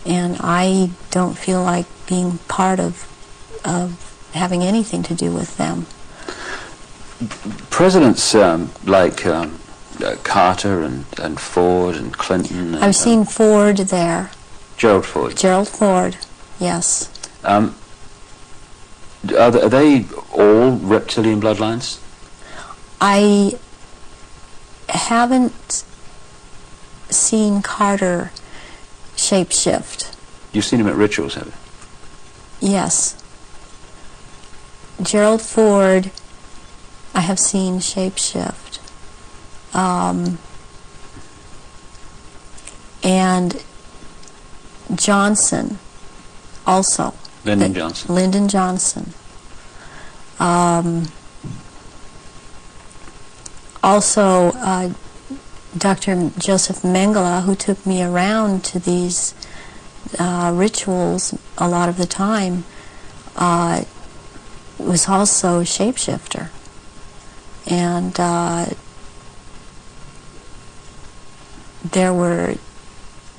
and I don't feel like being part of having anything to do with them. Presidents like Carter and Ford and Clinton. I've seen Ford there. Gerald Ford. Gerald Ford, yes. Are they all reptilian bloodlines? I haven't seen Carter shapeshift. You've seen him at rituals, have you? Yes. Gerald Ford, I have seen shapeshift. And Johnson also. Lyndon Johnson. Lyndon Johnson. Also, Dr. Joseph Mengele, who took me around to these rituals a lot of the time, was also a shapeshifter. And there were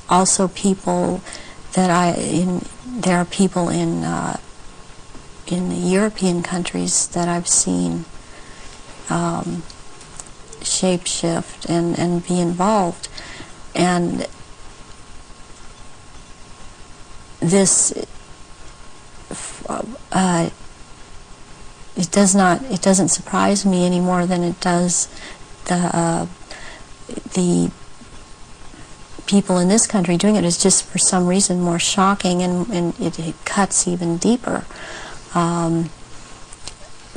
also people that there are people in the European countries that I've seen shapeshift and be involved. And this it doesn't surprise me any more than it does the people in this country doing it. Is just for some reason more shocking, and it cuts even deeper.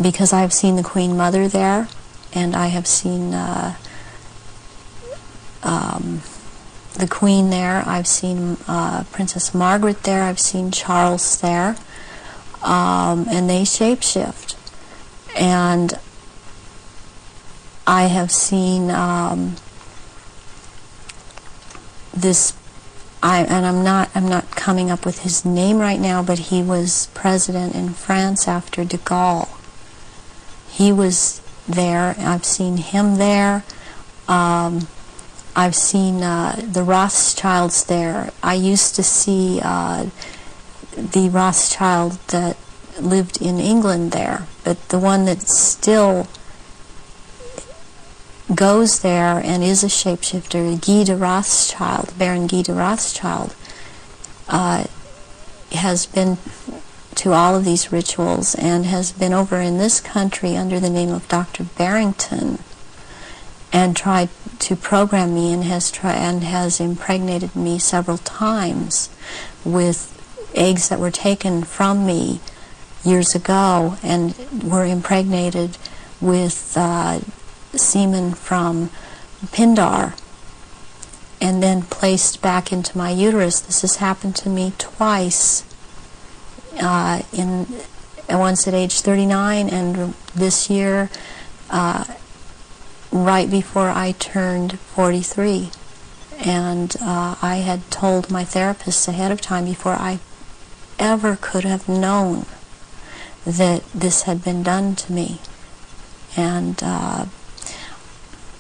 Because I've seen the Queen Mother there, and I have seen the Queen there. I've seen Princess Margaret there. I've seen Charles there, and they shapeshift. And I have seen this. I'm not coming up with his name right now, but he was president in France after de Gaulle. He was there. I've seen him there. I've seen the Rothschilds there. I used to see the Rothschild that lived in England there, but the one that still goes there and is a shapeshifter, Guy de Rothschild, Baron Guy de Rothschild, has been to all of these rituals and has been over in this country under the name of Dr. Barrington and tried to program me, and has impregnated me several times with eggs that were taken from me years ago and were impregnated with semen from Pindar and then placed back into my uterus. This has happened to me twice, once at age 39 and this year right before I turned 43. And I had told my therapist ahead of time, before I ever could have known that this had been done to me. And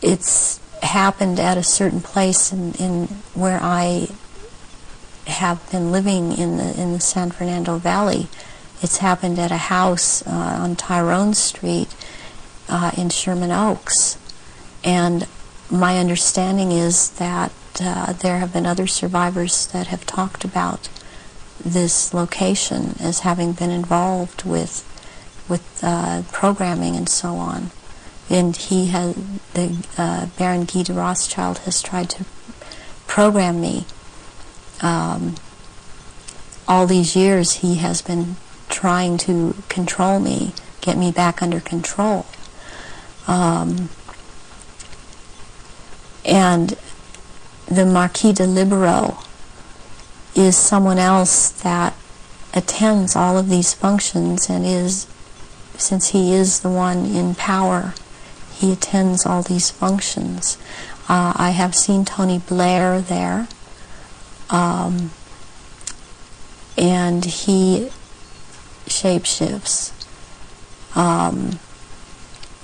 it's happened at a certain place in where I have been living in the San Fernando Valley. It's happened at a house on Tyrone Street in Sherman Oaks. And my understanding is that there have been other survivors that have talked about this location as having been involved with programming and so on. And Baron Guy de Rothschild has tried to program me. All these years he has been trying to control me, get me back under control. And the Marquis de Libero is someone else that attends all of these functions and since he is the one in power, he attends all these functions. I have seen Tony Blair there, and he shapeshifts. I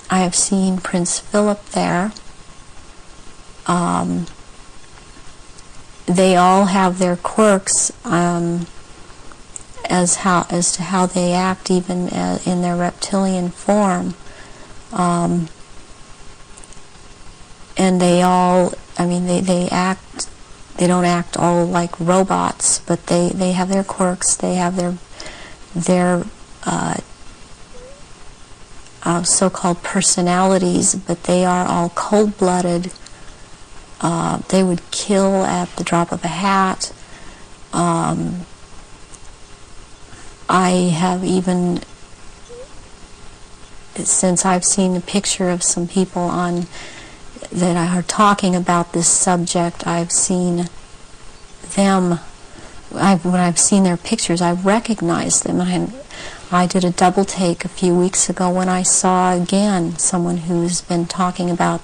have seen Prince Philip there. They all have their quirks as to how they act, even in their reptilian form. And they all, I mean, they act, they don't act all like robots, but they have their quirks, they have their so-called personalities, but they are all cold-blooded. They would kill at the drop of a hat. I have even, since I've seen a picture of some people that are talking about this subject, I've seen them, when I've seen their pictures, I recognize them. I did a double take a few weeks ago when I saw again someone who's been talking about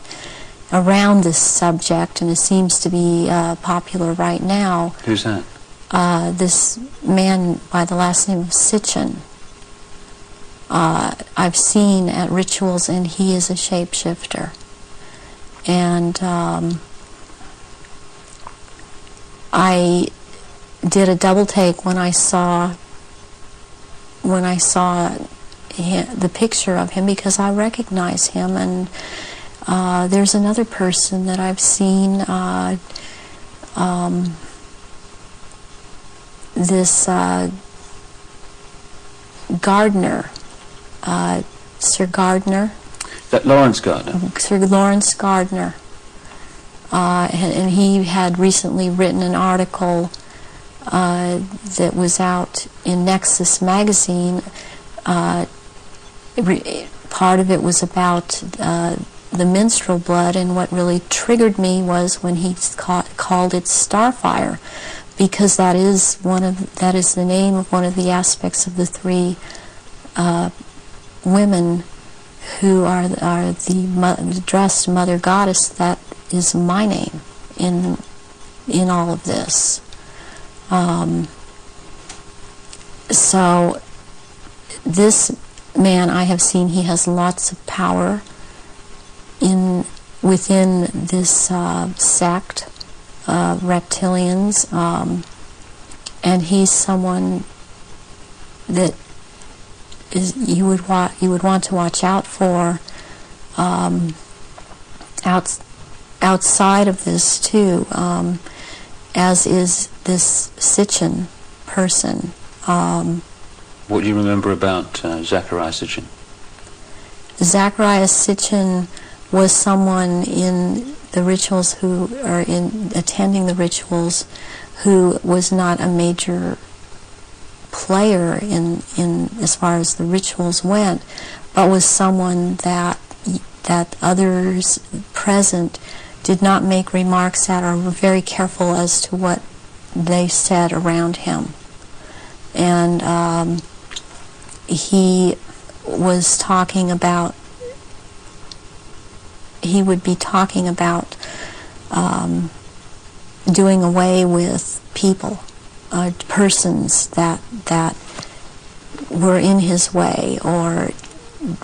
around this subject, and it seems to be popular right now. Who's that? This man by the last name of Sitchin. I've seen at rituals, and he is a shapeshifter. And I did a double take when I saw the picture of him, because I recognize him. And there's another person that I've seen, this Gardner, Sir Gardner. That Lawrence Gardner? Sir Lawrence Gardner. And he had recently written an article that was out in Nexus magazine. Part of it was about the minstrel blood, and what really triggered me was when he called it Starfire, because that is the name of one of the aspects of the three women who are the dressed mother goddess. That is my name in all of this. So this man I have seen, he has lots of power within this sect of reptilians, and he's someone that you would want to watch out for outside of this too, as is this Sitchin person. What do you remember about Zachariah Sitchin? Zachariah Sitchin was someone in the rituals attending the rituals who was not a major player in as far as the rituals went, but was someone that others present did not make remarks at, or were very careful as to what they said around him. And he was talking about, he would be talking about doing away with people, persons that were in his way, or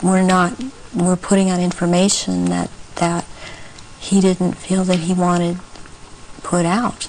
were putting out information that he didn't feel that he wanted put out.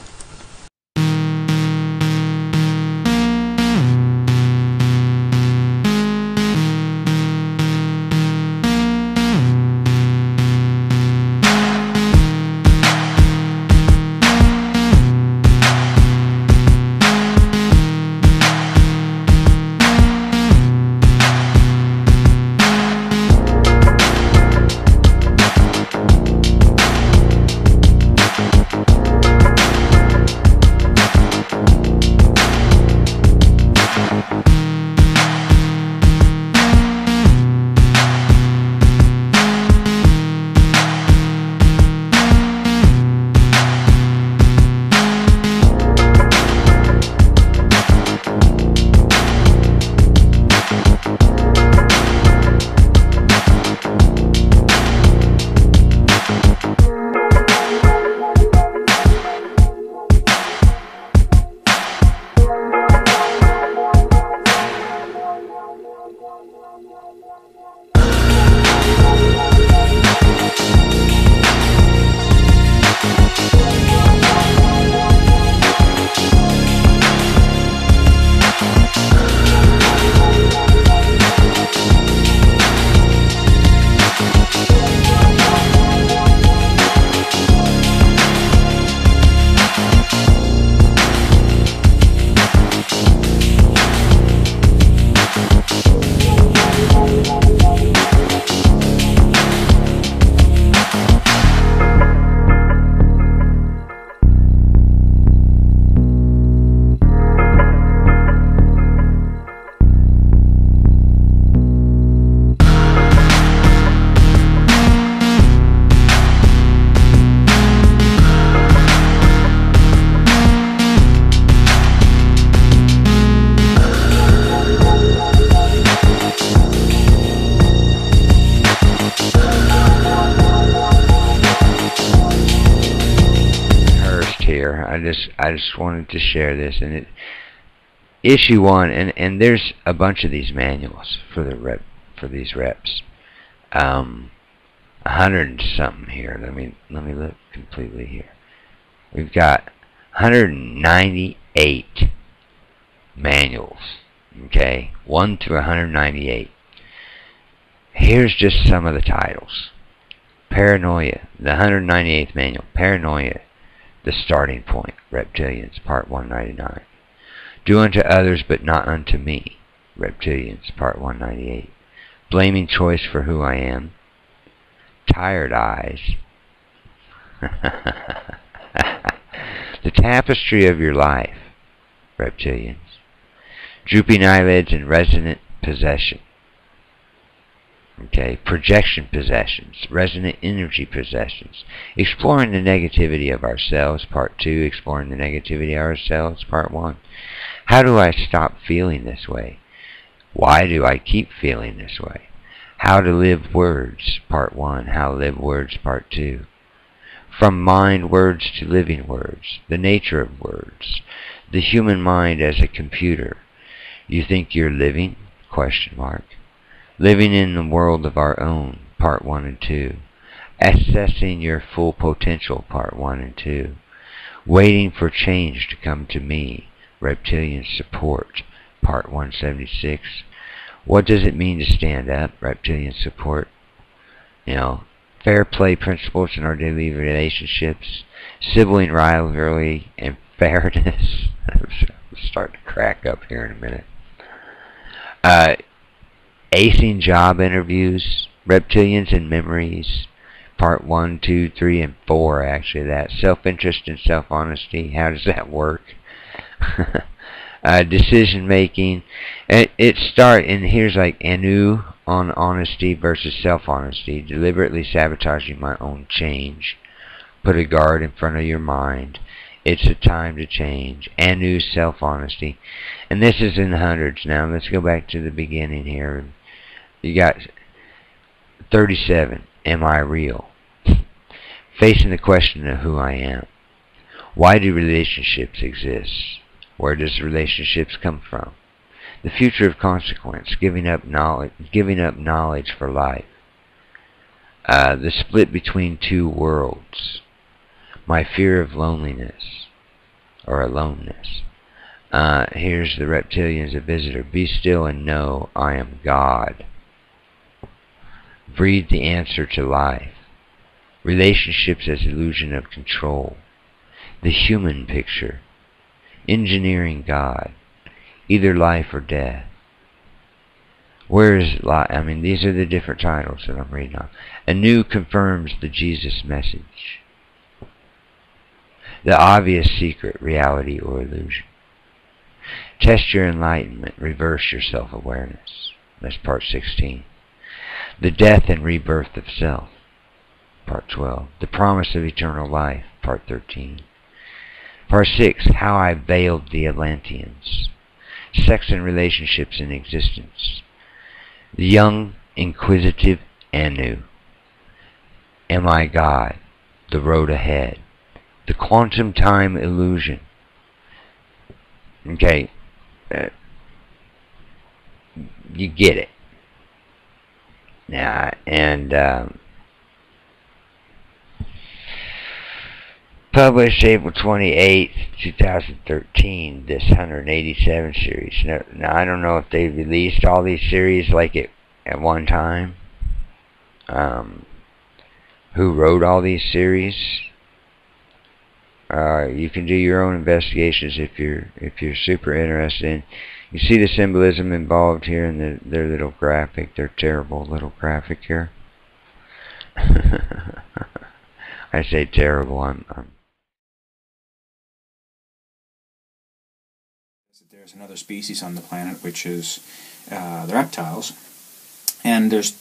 more. I just wanted to share this, and issue 1, and there's a bunch of these manuals for these reps. 100 and something here. Let me look completely here. We've got 198 manuals. Okay, 1 to 198. Here's just some of the titles. Paranoia, the 198th manual. Paranoia, the starting point. Reptilians, Part 199. Do unto others, but not unto me. Reptilians, Part 198. Blaming choice for who I am. Tired eyes. The tapestry of your life. Reptilians. Drooping eyelids and resonant possession. Okay, projection possessions, resonant energy possessions. Exploring the negativity of ourselves, Part 2. Exploring the negativity of ourselves, Part 1. How do I stop feeling this way? Why do I keep feeling this way? How to live words, Part 1. How to live words, Part 2. From mind words to living words. The nature of words. The human mind as a computer. You think you're living? Question mark. Living in the world of our own, Part 1 and 2. Assessing your full potential, Part 1 and 2. Waiting for change to come to me, Reptilian support, Part 176. What does it mean to stand up, Reptilian support? Fair play principles in our daily relationships, sibling rivalry, and fairness. I'm starting to crack up here in a minute. Acing job interviews, Reptilians and memories, Part 1, 2, 3, and 4, actually, that. Self-interest and self-honesty, how does that work? Decision-making. And here's like Anu on honesty versus self-honesty. Deliberately sabotaging my own change. Put a guard in front of your mind. It's a time to change. Anu, self-honesty. And this is in the hundreds now. Let's go back to the beginning here. You got 37. Am I real? Facing the question of who I am. Why do relationships exist? Where does relationships come from? The future of consequence. Giving up knowledge for life. The split between two worlds. My fear of loneliness or aloneness. Here's the Reptilians, a visitor. Be still and know I am God. Breathe the answer to life. Relationships as illusion of control. The human picture. Engineering God. Either life or death. Where is life? These are the different titles that I'm reading on. Anu confirms the Jesus message. The obvious secret, reality or illusion. Test your enlightenment, reverse your self-awareness. That's Part 16. The death and rebirth of self, Part 12. The promise of eternal life, Part 13. Part 6. How I veiled the Atlanteans. Sex and relationships in existence. The young, inquisitive Anu. Am I God? The road ahead. The quantum time illusion. Okay, you get it. Now, and published April 28th, 2013, this 187 series. Now, I don't know if they released all these series like at one time. Who wrote all these series? You can do your own investigations if you're super interested. You see the symbolism involved here in their little graphic, their terrible little graphic here. I say terrible. There's another species on the planet, which is the reptiles, and there's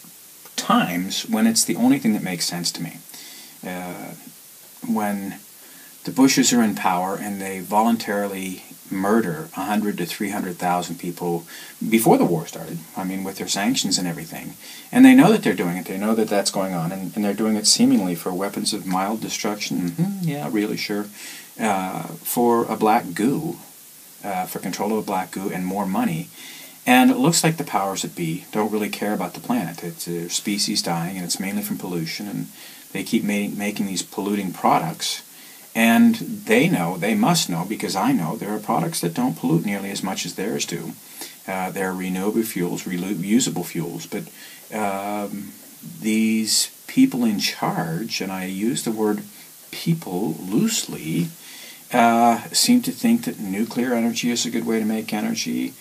times when it's the only thing that makes sense to me. When the Bushes are in power and they voluntarily murder 100 to 300,000 people before the war started, with their sanctions and everything. And they know that they're doing it. They know that that's going on, and they're doing it seemingly for weapons of mild destruction. Yeah, really, sure. for a black goo, for control of a black goo and more money. And it looks like the powers that be don't really care about the planet. It's a species dying, and it's mainly from pollution, and they keep making these polluting products. And they know, they must know, because I know, there are products that don't pollute nearly as much as theirs do. They're renewable fuels, reusable fuels, but these people in charge, and I use the word people loosely, seem to think that nuclear energy is a good way to make energy,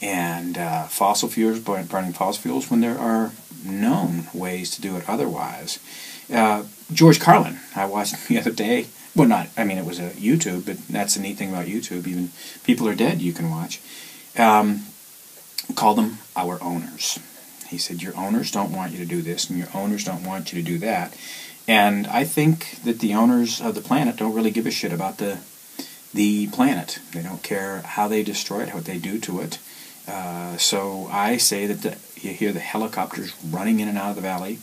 and fossil fuels, burning fossil fuels, when there are known ways to do it otherwise. George Carlin, I watched the other day. Well, it was a YouTube, but that's the neat thing about YouTube. Even People Are Dead you can watch. Called them our owners. He said, your owners don't want you to do this, and your owners don't want you to do that. And I think that the owners of the planet don't really give a shit about the planet. They don't care how they destroy it, what they do to it. So I say that you hear the helicopters running in and out of the valley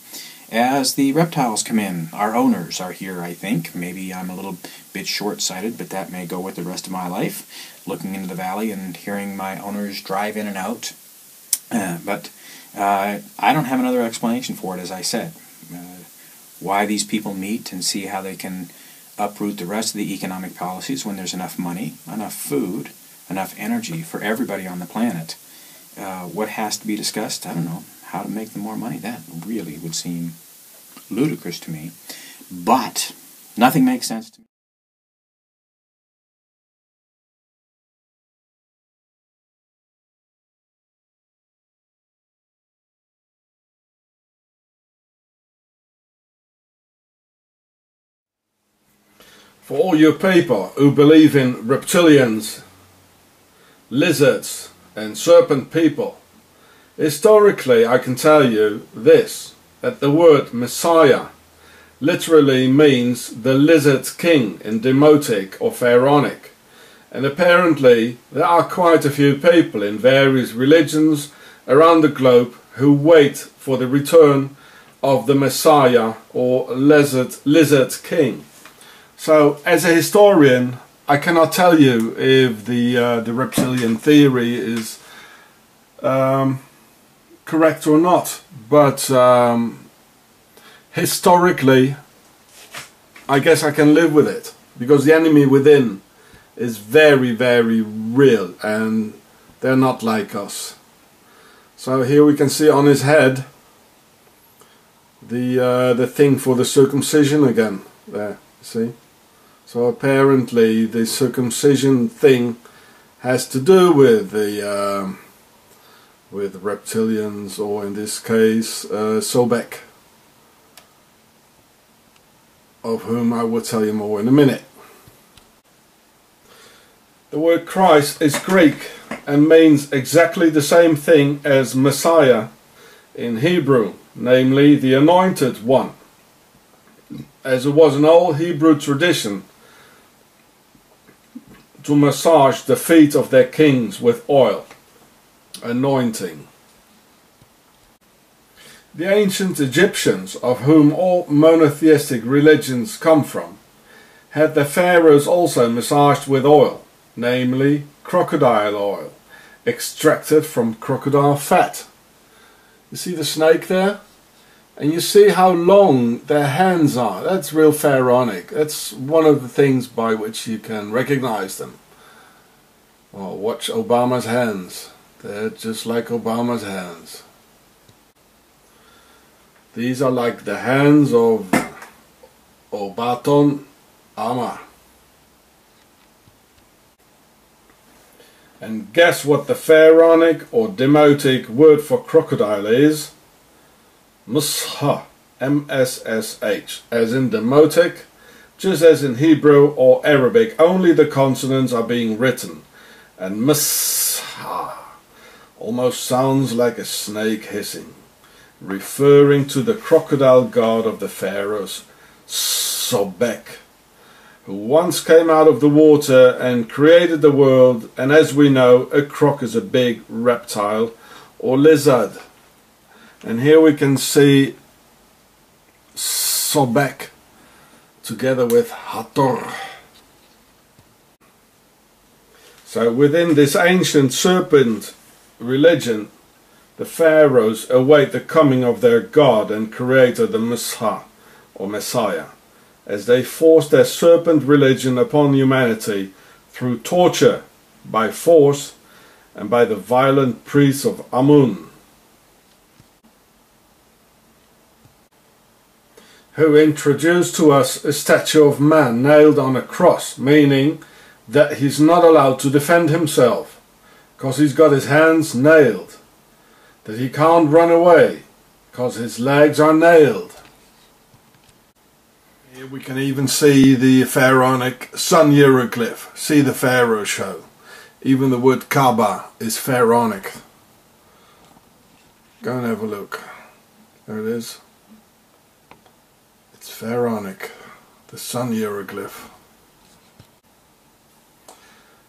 as the reptiles come in. Our owners are here, I think. Maybe I'm a little bit short-sighted, but that may go with the rest of my life, looking into the valley and hearing my owners drive in and out. But I don't have another explanation for it, as I said. Why these people meet and see how they can uproot the rest of the economic policies when there's enough money, enough food, enough energy for everybody on the planet. What has to be discussed? I don't know. How to make them more money? That really would seem ludicrous to me. But nothing makes sense to me. For all you people who believe in reptilians, lizards and serpent people, historically I can tell you this, that the word Messiah literally means the lizard king in Demotic or Pharaonic, and apparently there are quite a few people in various religions around the globe who wait for the return of the Messiah or lizard king. So, as a historian, I cannot tell you if the reptilian theory is correct or not, but historically, I guess I can live with it, because the enemy within is very, very real, and they're not like us. So here we can see on his head the thing for the circumcision again. There, see. So apparently the circumcision thing has to do with the with reptilians, or in this case Sobek, of whom I will tell you more in a minute. The word Christ is Greek and means exactly the same thing as Messiah in Hebrew, namely the anointed one, as it was an old Hebrew tradition to massage the feet of their kings with oil, anointing. The ancient Egyptians, of whom all monotheistic religions come from, had their pharaohs also massaged with oil, namely crocodile oil, extracted from crocodile fat. You see the snake there? And you see how long their hands are. That's real pharaonic. That's one of the things by which you can recognize them. Well, watch Obama's hands. They're just like Obama's hands. These are like the hands of Obaton Ama. And guess what the pharaonic or demotic word for crocodile is? Msha, M-S-S-H, as in demotic, just as in Hebrew or Arabic, only the consonants are being written. And Msha almost sounds like a snake hissing, referring to the crocodile god of the pharaohs, Sobek, who once came out of the water and created the world. And as we know, a croc is a big reptile or lizard. And here we can see Sobek together with Hathor. So within this ancient serpent religion, the pharaohs await the coming of their god and creator, the Messiah, or Messiah, as they force their serpent religion upon humanity through torture, by force, and by the violent priests of Amun, who introduced to us a statue of man nailed on a cross, meaning that he's not allowed to defend himself because he's got his hands nailed, that he can't run away because his legs are nailed. Here we can even see the pharaonic sun hieroglyph. See the pharaoh show. Even the word Kaaba is pharaonic. Go and have a look. There it is. It's pharaonic, the sun hieroglyph.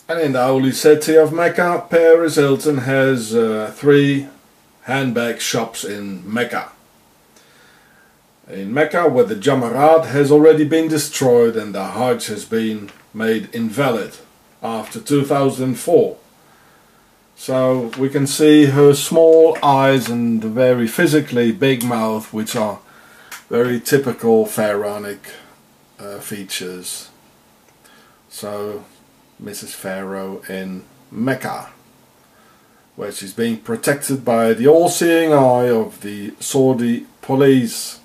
And in the holy city of Mecca, Paris Hilton has 3 handbag shops in Mecca. In Mecca, where the Jamarat has already been destroyed and the Hajj has been made invalid after 2004. So we can see her small eyes and the very physically big mouth, which are very typical pharaonic features. So Mrs. Pharaoh in Mecca, where she's being protected by the all-seeing eye of the Saudi police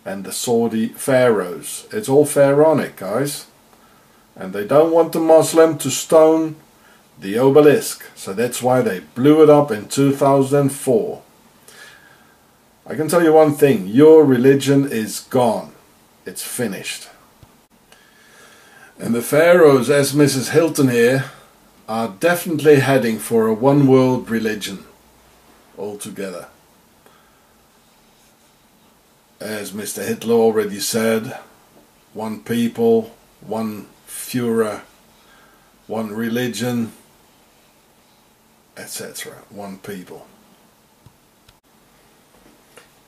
and the Saudi pharaohs. It's all pharaonic, guys. And they don't want the Muslim to stone the obelisk, so that's why they blew it up in 2004. I can tell you one thing, your religion is gone. It's finished. And the pharaohs, as Mrs. Hilton here, are definitely heading for a one world religion altogether. As Mr. Hitler already said, one people, one Führer, one religion, etc. One people.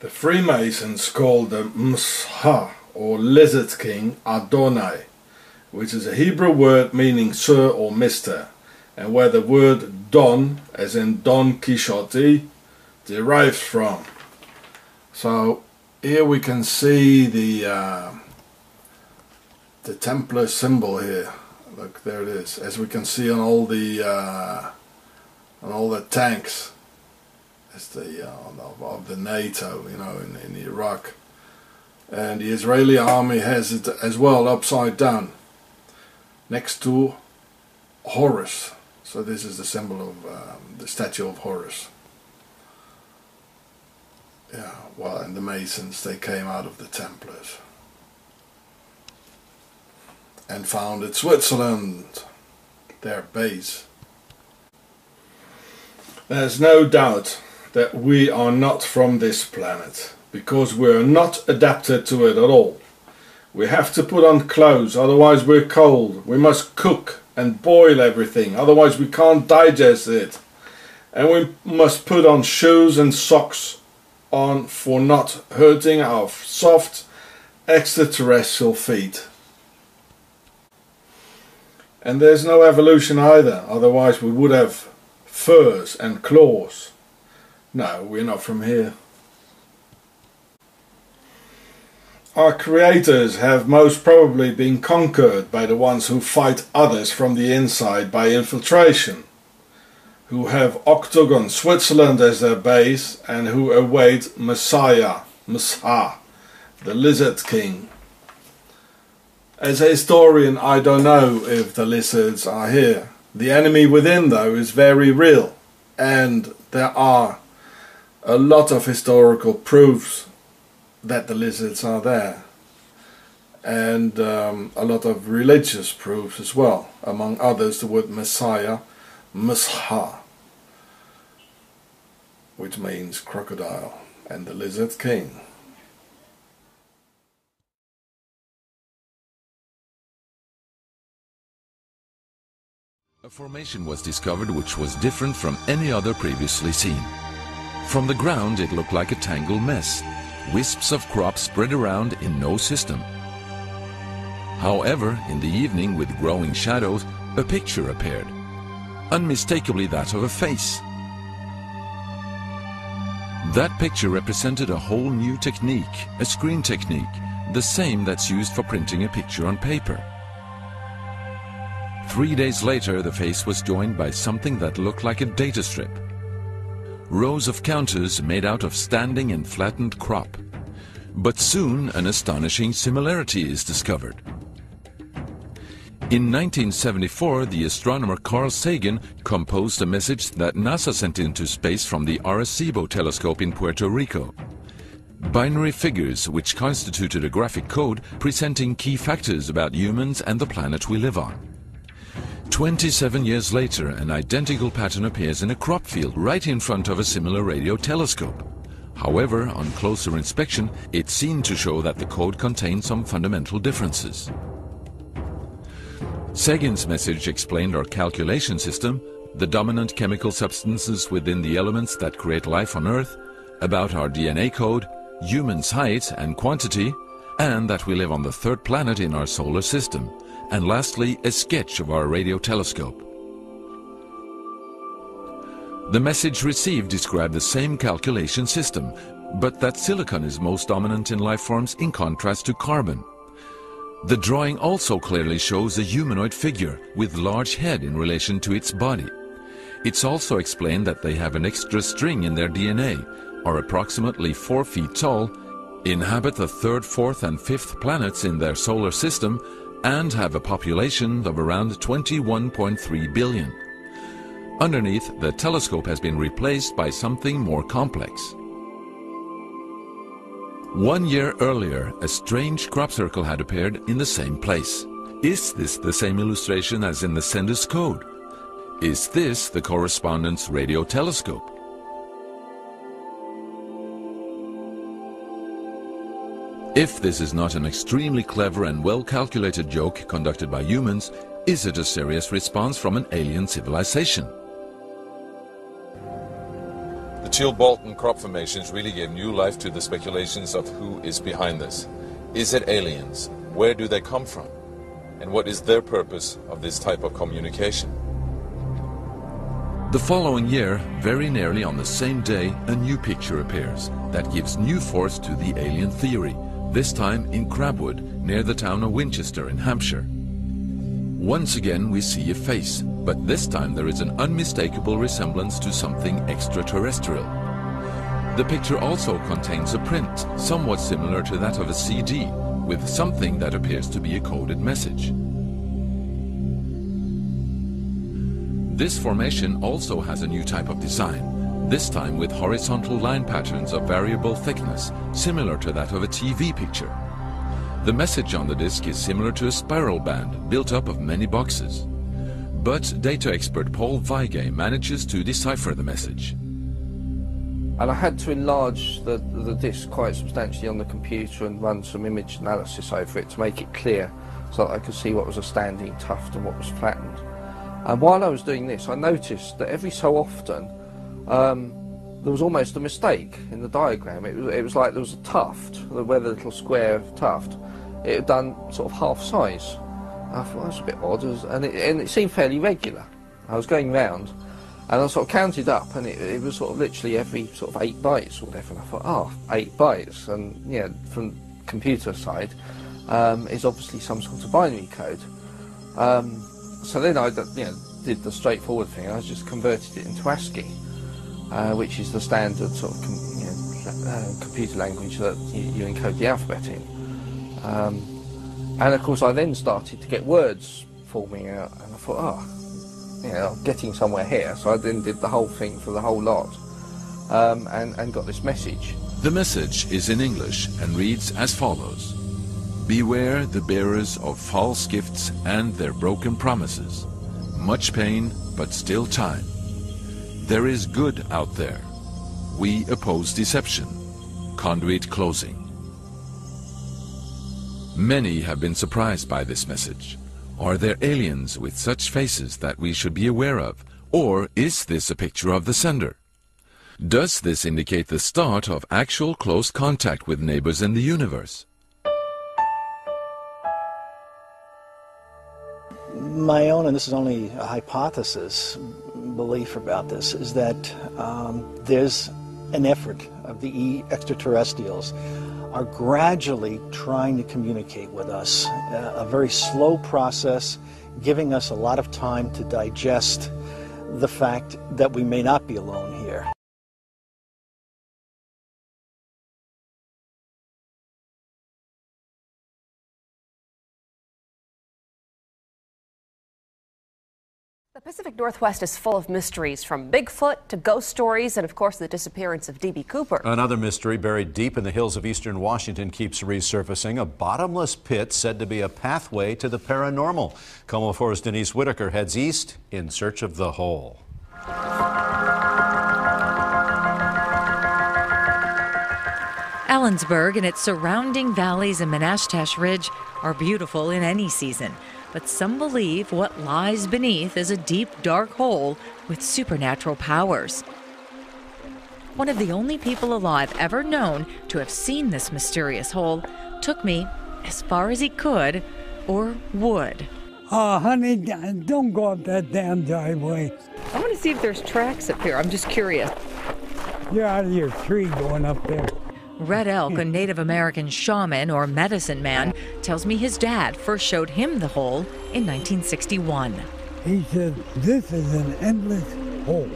The Freemasons called the Msha, or Lizard King, Adonai, which is a Hebrew word meaning sir or mister, and where the word Don, as in Don Quixote, derives from. So here we can see the Templar symbol here. Look, there it is. As we can see on all the tanks, as the of the NATO, you know, in Iraq, and the Israeli army has it as well upside down, next to Horus. So this is the symbol of the statue of Horus. Yeah, well, and the Masons, they came out of the Templars and founded Switzerland, their base. There's no doubt that we are not from this planet, because we're not adapted to it at all. We have to put on clothes, otherwise we're cold. We must cook and boil everything, otherwise we can't digest it. And we must put on shoes and socks on for not hurting our soft extraterrestrial feet. And there's no evolution either, otherwise we would have furs and claws. No, we're not from here. Our creators have most probably been conquered by the ones who fight others from the inside by infiltration, who have Octagon, Switzerland as their base, and who await Messiah, Msha, the Lizard King. As a historian, I don't know if the lizards are here. The enemy within, though, is very real, and there are a lot of historical proofs that the lizards are there, and a lot of religious proofs as well, among others the word Messiah, Msha, which means crocodile, and the Lizard King. A formation was discovered which was different from any other previously seen. From the ground it looked like a tangled mess, wisps of crops spread around in no system. However, in the evening with growing shadows, a picture appeared, unmistakably that of a face. That picture represented a whole new technique, a screen technique, the same that's used for printing a picture on paper. 3 days later, the face was joined by something that looked like a data strip. Rows of counters made out of standing and flattened crop. But soon an astonishing similarity is discovered. In 1974, the astronomer Carl Sagan composed a message that NASA sent into space from the Arecibo telescope in Puerto Rico. Binary figures which constituted a graphic code presenting key factors about humans and the planet we live on. 27 years later, an identical pattern appears in a crop field right in front of a similar radio telescope. However, on closer inspection, it seemed to show that the code contained some fundamental differences. Sagan's message explained our calculation system, the dominant chemical substances within the elements that create life on Earth, about our DNA code, humans' height and quantity, and that we live on the third planet in our solar system, and lastly, a sketch of our radio telescope. The message received described the same calculation system, but that silicon is most dominant in life forms in contrast to carbon. The drawing also clearly shows a humanoid figure with large head in relation to its body. It's also explained that they have an extra string in their DNA, are approximately 4 feet tall, inhabit the third, fourth and fifth planets in their solar system, and have a population of around 21.3 billion. Underneath, the telescope has been replaced by something more complex. 1 year earlier, a strange crop circle had appeared in the same place. Is this the same illustration as in the sender's code? Is this the correspondence radio telescope? If this is not an extremely clever and well-calculated joke conducted by humans, is it a serious response from an alien civilization? The Chilbolton crop formations really gave new life to the speculations of who is behind this. Is it aliens? Where do they come from? And what is their purpose of this type of communication? The following year, very nearly on the same day, a new picture appears that gives new force to the alien theory, this time in Crabwood, near the town of Winchester in Hampshire. Once again we see a face, but this time there is an unmistakable resemblance to something extraterrestrial. The picture also contains a print, somewhat similar to that of a CD, with something that appears to be a coded message. This formation also has a new type of design, this time with horizontal line patterns of variable thickness, similar to that of a TV picture. The message on the disc is similar to a spiral band built up of many boxes. But data expert Paul Weige manages to decipher the message. And I had to enlarge the disc quite substantially on the computer and run some image analysis over it to make it clear so that I could see what was a standing tuft and what was flattened. And while I was doing this, I noticed that every so often there was almost a mistake in the diagram. It was like there was a tuft, where the little square tuft, it had done sort of half size. I thought that's a bit odd, and it seemed fairly regular. I was going round, and I sort of counted up, and it was sort of literally every sort of 8 bytes or whatever. And I thought, oh, 8 bytes, and yeah, from computer side, is obviously some sort of binary code. So then I did the straightforward thing. I just converted it into ASCII, which is the standard sort of computer language that you encode the alphabet in. And of course I then started to get words forming out, and I thought, I'm getting somewhere here. So I then did the whole thing for the whole lot, and got this message. The message is in English and reads as follows: Beware the bearers of false gifts and their broken promises. Much pain, but still time. There is good out there. We oppose deception. Conduit closing. Many have been surprised by this message. Are there aliens with such faces that we should be aware of? Or is this a picture of the sender? Does this indicate the start of actual close contact with neighbors in the universe? My own, and this is only a hypothesis, belief about this, is that there's an effort of the extraterrestrials are gradually trying to communicate with us, a very slow process, giving us a lot of time to digest the fact that we may not be alone here. The Pacific Northwest is full of mysteries, from Bigfoot to ghost stories and, of course, the disappearance of D.B. Cooper. Another mystery buried deep in the hills of eastern Washington keeps resurfacing, a bottomless pit said to be a pathway to the paranormal. KOMO4's Denise Whitaker heads east in search of the hole. Ellensburg and its surrounding valleys and Menashtash Ridge are beautiful in any season. But some believe what lies beneath is a deep, dark hole with supernatural powers. One of the only people alive ever known to have seen this mysterious hole took me as far as he could, or would. Oh, honey, don't go up that damn driveway. I want to see if there's tracks up here. I'm just curious. You're out of your tree going up there. Red Elk, a Native American shaman or medicine man, tells me his dad first showed him the hole in 1961. He said, this is an endless hole.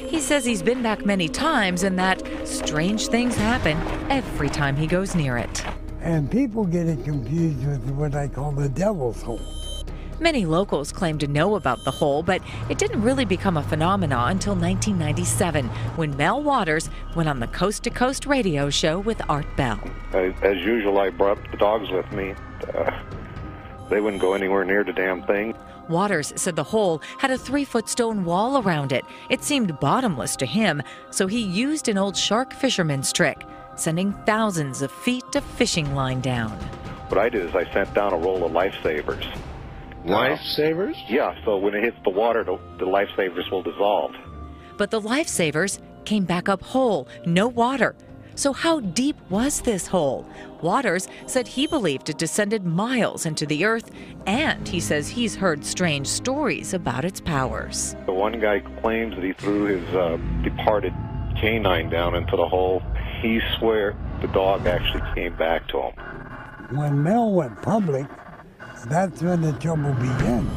He says he's been back many times and that strange things happen every time he goes near it. And people get it confused with what I call the devil's hole. Many locals claim to know about the hole, but it didn't really become a phenomenon until 1997, when Mel Waters went on the Coast to Coast radio show with Art Bell. As usual, I brought the dogs with me. They wouldn't go anywhere near the damn thing. Waters said the hole had a 3-foot stone wall around it. It seemed bottomless to him, so he used an old shark fisherman's trick, sending thousands of feet of fishing line down. What I did is I sent down a roll of lifesavers. Lifesavers? Yeah, so when it hits the water, the lifesavers will dissolve. But the lifesavers came back up whole, no water. So how deep was this hole? Waters said he believed it descended miles into the earth, and he says he's heard strange stories about its powers. The one guy claims that he threw his departed canine down into the hole. He swears the dog actually came back to him. When Mel went public, that's when the trouble began.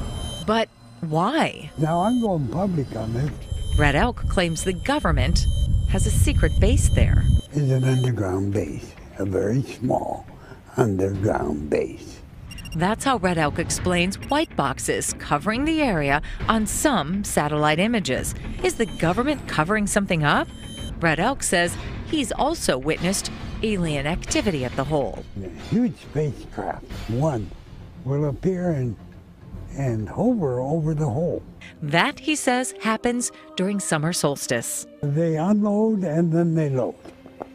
But why? Now I'm going public on this. Red Elk claims the government has a secret base there. It's an underground base, a very small underground base. That's how Red Elk explains white boxes covering the area on some satellite images. Is the government covering something up? Red Elk says he's also witnessed alien activity at the hole. A huge spacecraft, one, will appear and hover over the hole. That, he says, happens during summer solstice. They unload and then they load,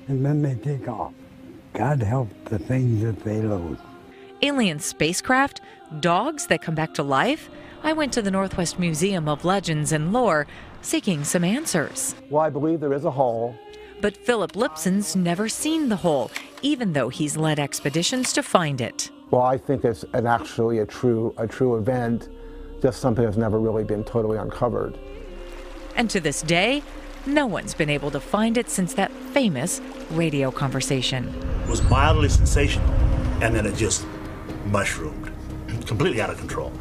and then they take off. God help the things that they load. Alien spacecraft? Dogs that come back to life? I went to the Northwest Museum of Legends and Lore seeking some answers. Well, I believe there is a hole. But Philip Lipson's never seen the hole, even though he's led expeditions to find it. Well, I think it's actually a true event, just something that's never really been totally uncovered. And to this day, no one's been able to find it since that famous radio conversation. It was mildly sensational, and then it just mushroomed, completely out of control.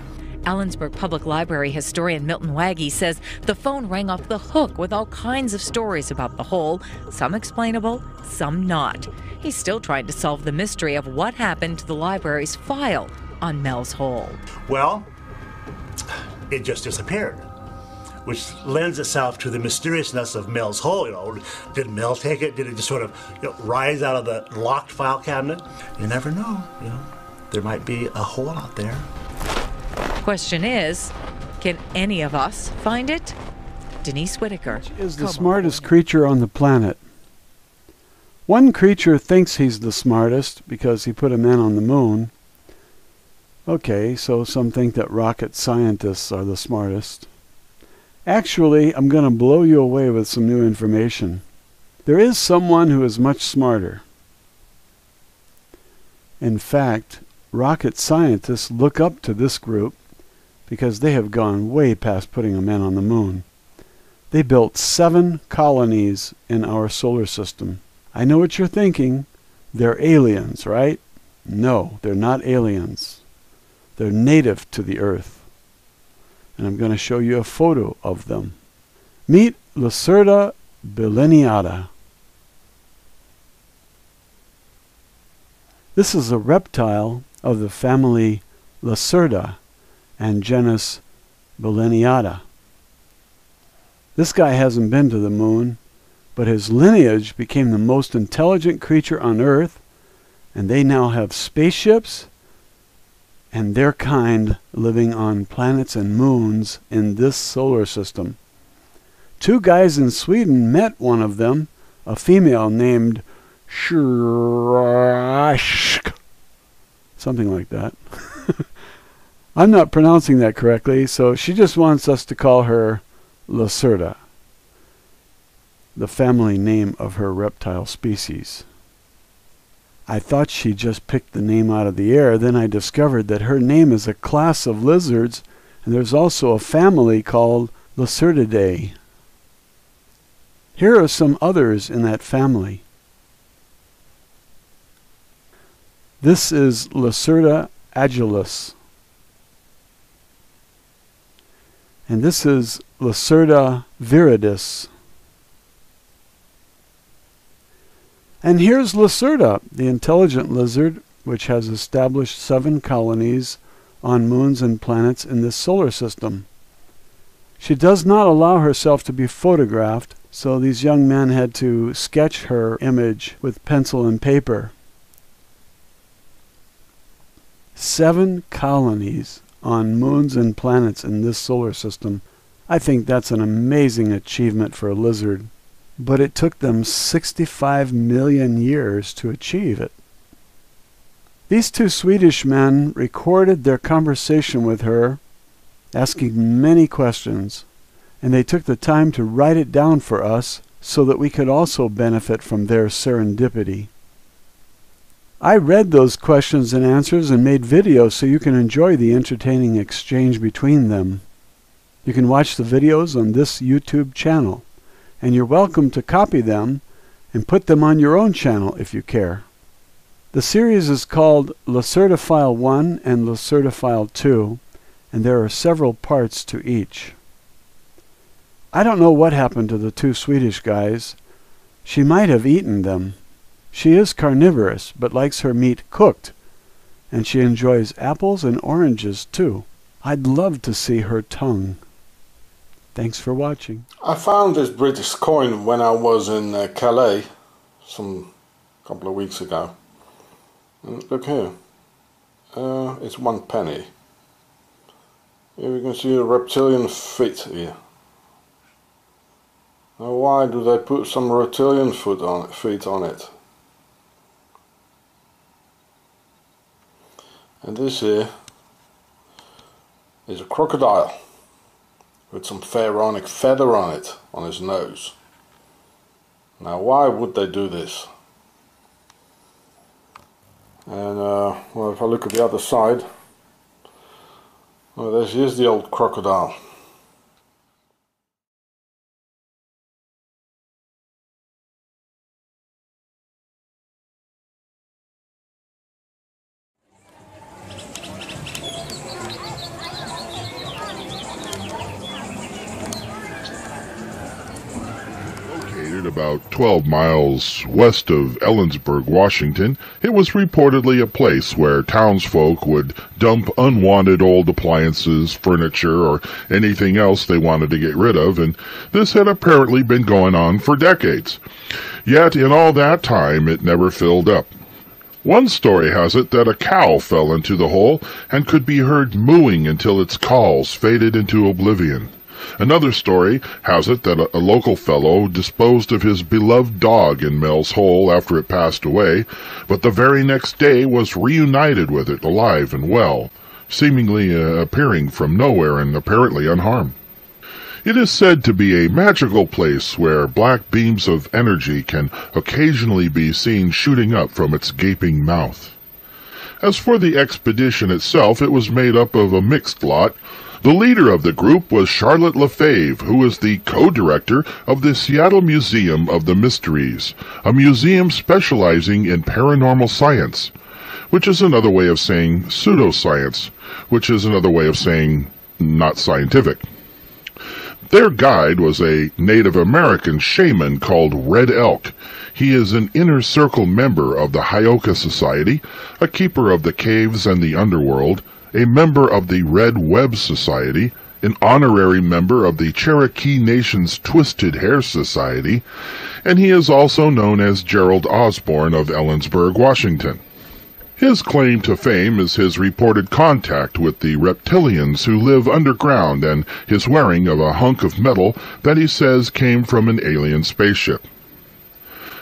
Ellensburg Public Library historian Milton Waggy says the phone rang off the hook with all kinds of stories about the hole, some explainable, some not. He's still trying to solve the mystery of what happened to the library's file on Mel's hole. Well, it just disappeared, which lends itself to the mysteriousness of Mel's hole. You know, did Mel take it? Did it just sort of rise out of the locked file cabinet? You never know. You know, there might be a hole out there. Question is, can any of us find it? Denise Whitaker. Which is the smartest creature on the planet? One creature thinks he's the smartest because he put a man on the moon. Okay, so some think that rocket scientists are the smartest. Actually, I'm going to blow you away with some new information. There is someone who is much smarter. In fact, rocket scientists look up to this group because they have gone way past putting a man on the moon. They built 7 colonies in our solar system. I know what you're thinking. They're aliens, right? No, they're not aliens. They're native to the Earth. And I'm going to show you a photo of them. Meet Lacerta bilineata. This is a reptile of the family Lacerta and genus Bilineata. This guy hasn't been to the moon, but his lineage became the most intelligent creature on Earth, and they now have spaceships and their kind living on planets and moons in this solar system. 2 guys in Sweden met one of them, a female named Shrashk, something like that. I'm not pronouncing that correctly, so she just wants us to call her Lacerta, the family name of her reptile species. I thought she just picked the name out of the air, then I discovered that her name is a class of lizards, and there's also a family called Lacertidae. Here are some others in that family. This is Lacerta agilis. And this is Lacerta viridis. And here's Lacerta, the intelligent lizard, which has established 7 colonies on moons and planets in this solar system. She does not allow herself to be photographed, so these young men had to sketch her image with pencil and paper. 7 colonies on moons and planets in this solar system. I think that's an amazing achievement for a lizard. But it took them 65 million years to achieve it. These 2 Swedish men recorded their conversation with her, asking many questions, and they took the time to write it down for us so that we could also benefit from their serendipity. I read those questions and answers and made videos so you can enjoy the entertaining exchange between them. You can watch the videos on this YouTube channel, and you're welcome to copy them and put them on your own channel if you care. The series is called Lacertophile 1 and Lacertophile 2, and there are several parts to each. I don't know what happened to the 2 Swedish guys. She might have eaten them. She is carnivorous, but likes her meat cooked, and she enjoys apples and oranges too. I'd love to see her tongue. Thanks for watching. I found this British coin when I was in Calais some couple of weeks ago. And look here. It's 1 penny. Here we can see a reptilian feet here. Now why do they put some reptilian feet on it? And this here is a crocodile with some pharaonic feather on it, on his nose. Now why would they do this? And well, if I look at the other side, well, here's the old crocodile. About 12 miles west of Ellensburg, Washington, it was reportedly a place where townsfolk would dump unwanted old appliances, furniture, or anything else they wanted to get rid of, and this had apparently been going on for decades. Yet, in all that time, it never filled up. One story has it that a cow fell into the hole and could be heard mooing until its calls faded into oblivion. Another story has it that a local fellow disposed of his beloved dog in Mel's Hole after it passed away, but the very next day was reunited with it alive and well, seemingly appearing from nowhere and apparently unharmed. It is said to be a magical place where black beams of energy can occasionally be seen shooting up from its gaping mouth. As for the expedition itself, it was made up of a mixed lot. The leader of the group was Charlotte Lefebvre, who is the co-director of the Seattle Museum of the Mysteries, a museum specializing in paranormal science, which is another way of saying pseudoscience, which is another way of saying not scientific. Their guide was a Native American shaman called Red Elk. He is an inner circle member of the Hyoka Society, a keeper of the caves and the underworld, a member of the Red Web Society, an honorary member of the Cherokee Nation's Twisted Hair Society, and he is also known as Gerald Osborne of Ellensburg, Washington. His claim to fame is his reported contact with the reptilians who live underground and his wearing of a hunk of metal that he says came from an alien spaceship.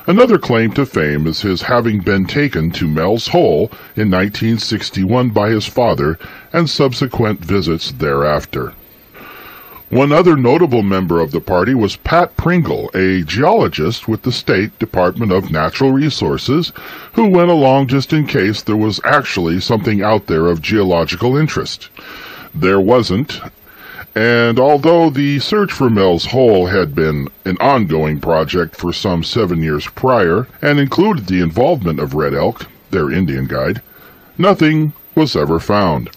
Another claim to fame is his having been taken to Mel's Hole in 1961 by his father and subsequent visits thereafter. One other notable member of the party was Pat Pringle, a geologist with the State Department of Natural Resources, who went along just in case there was actually something out there of geological interest. There wasn't, and although the search for Mel's Hole had been an ongoing project for some 7 years prior and included the involvement of Red Elk, their Indian guide, nothing was ever found.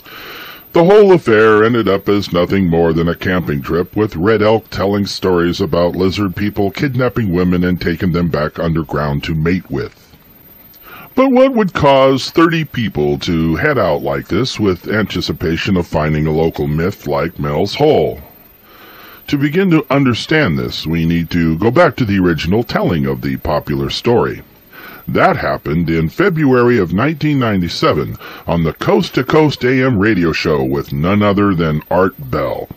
The whole affair ended up as nothing more than a camping trip, with Red Elk telling stories about lizard people kidnapping women and taking them back underground to mate with. But what would cause 30 people to head out like this with anticipation of finding a local myth like Mel's Hole? To begin to understand this, we need to go back to the original telling of the popular story. That happened in February of 1997 on the Coast to Coast AM radio show with none other than Art Bell.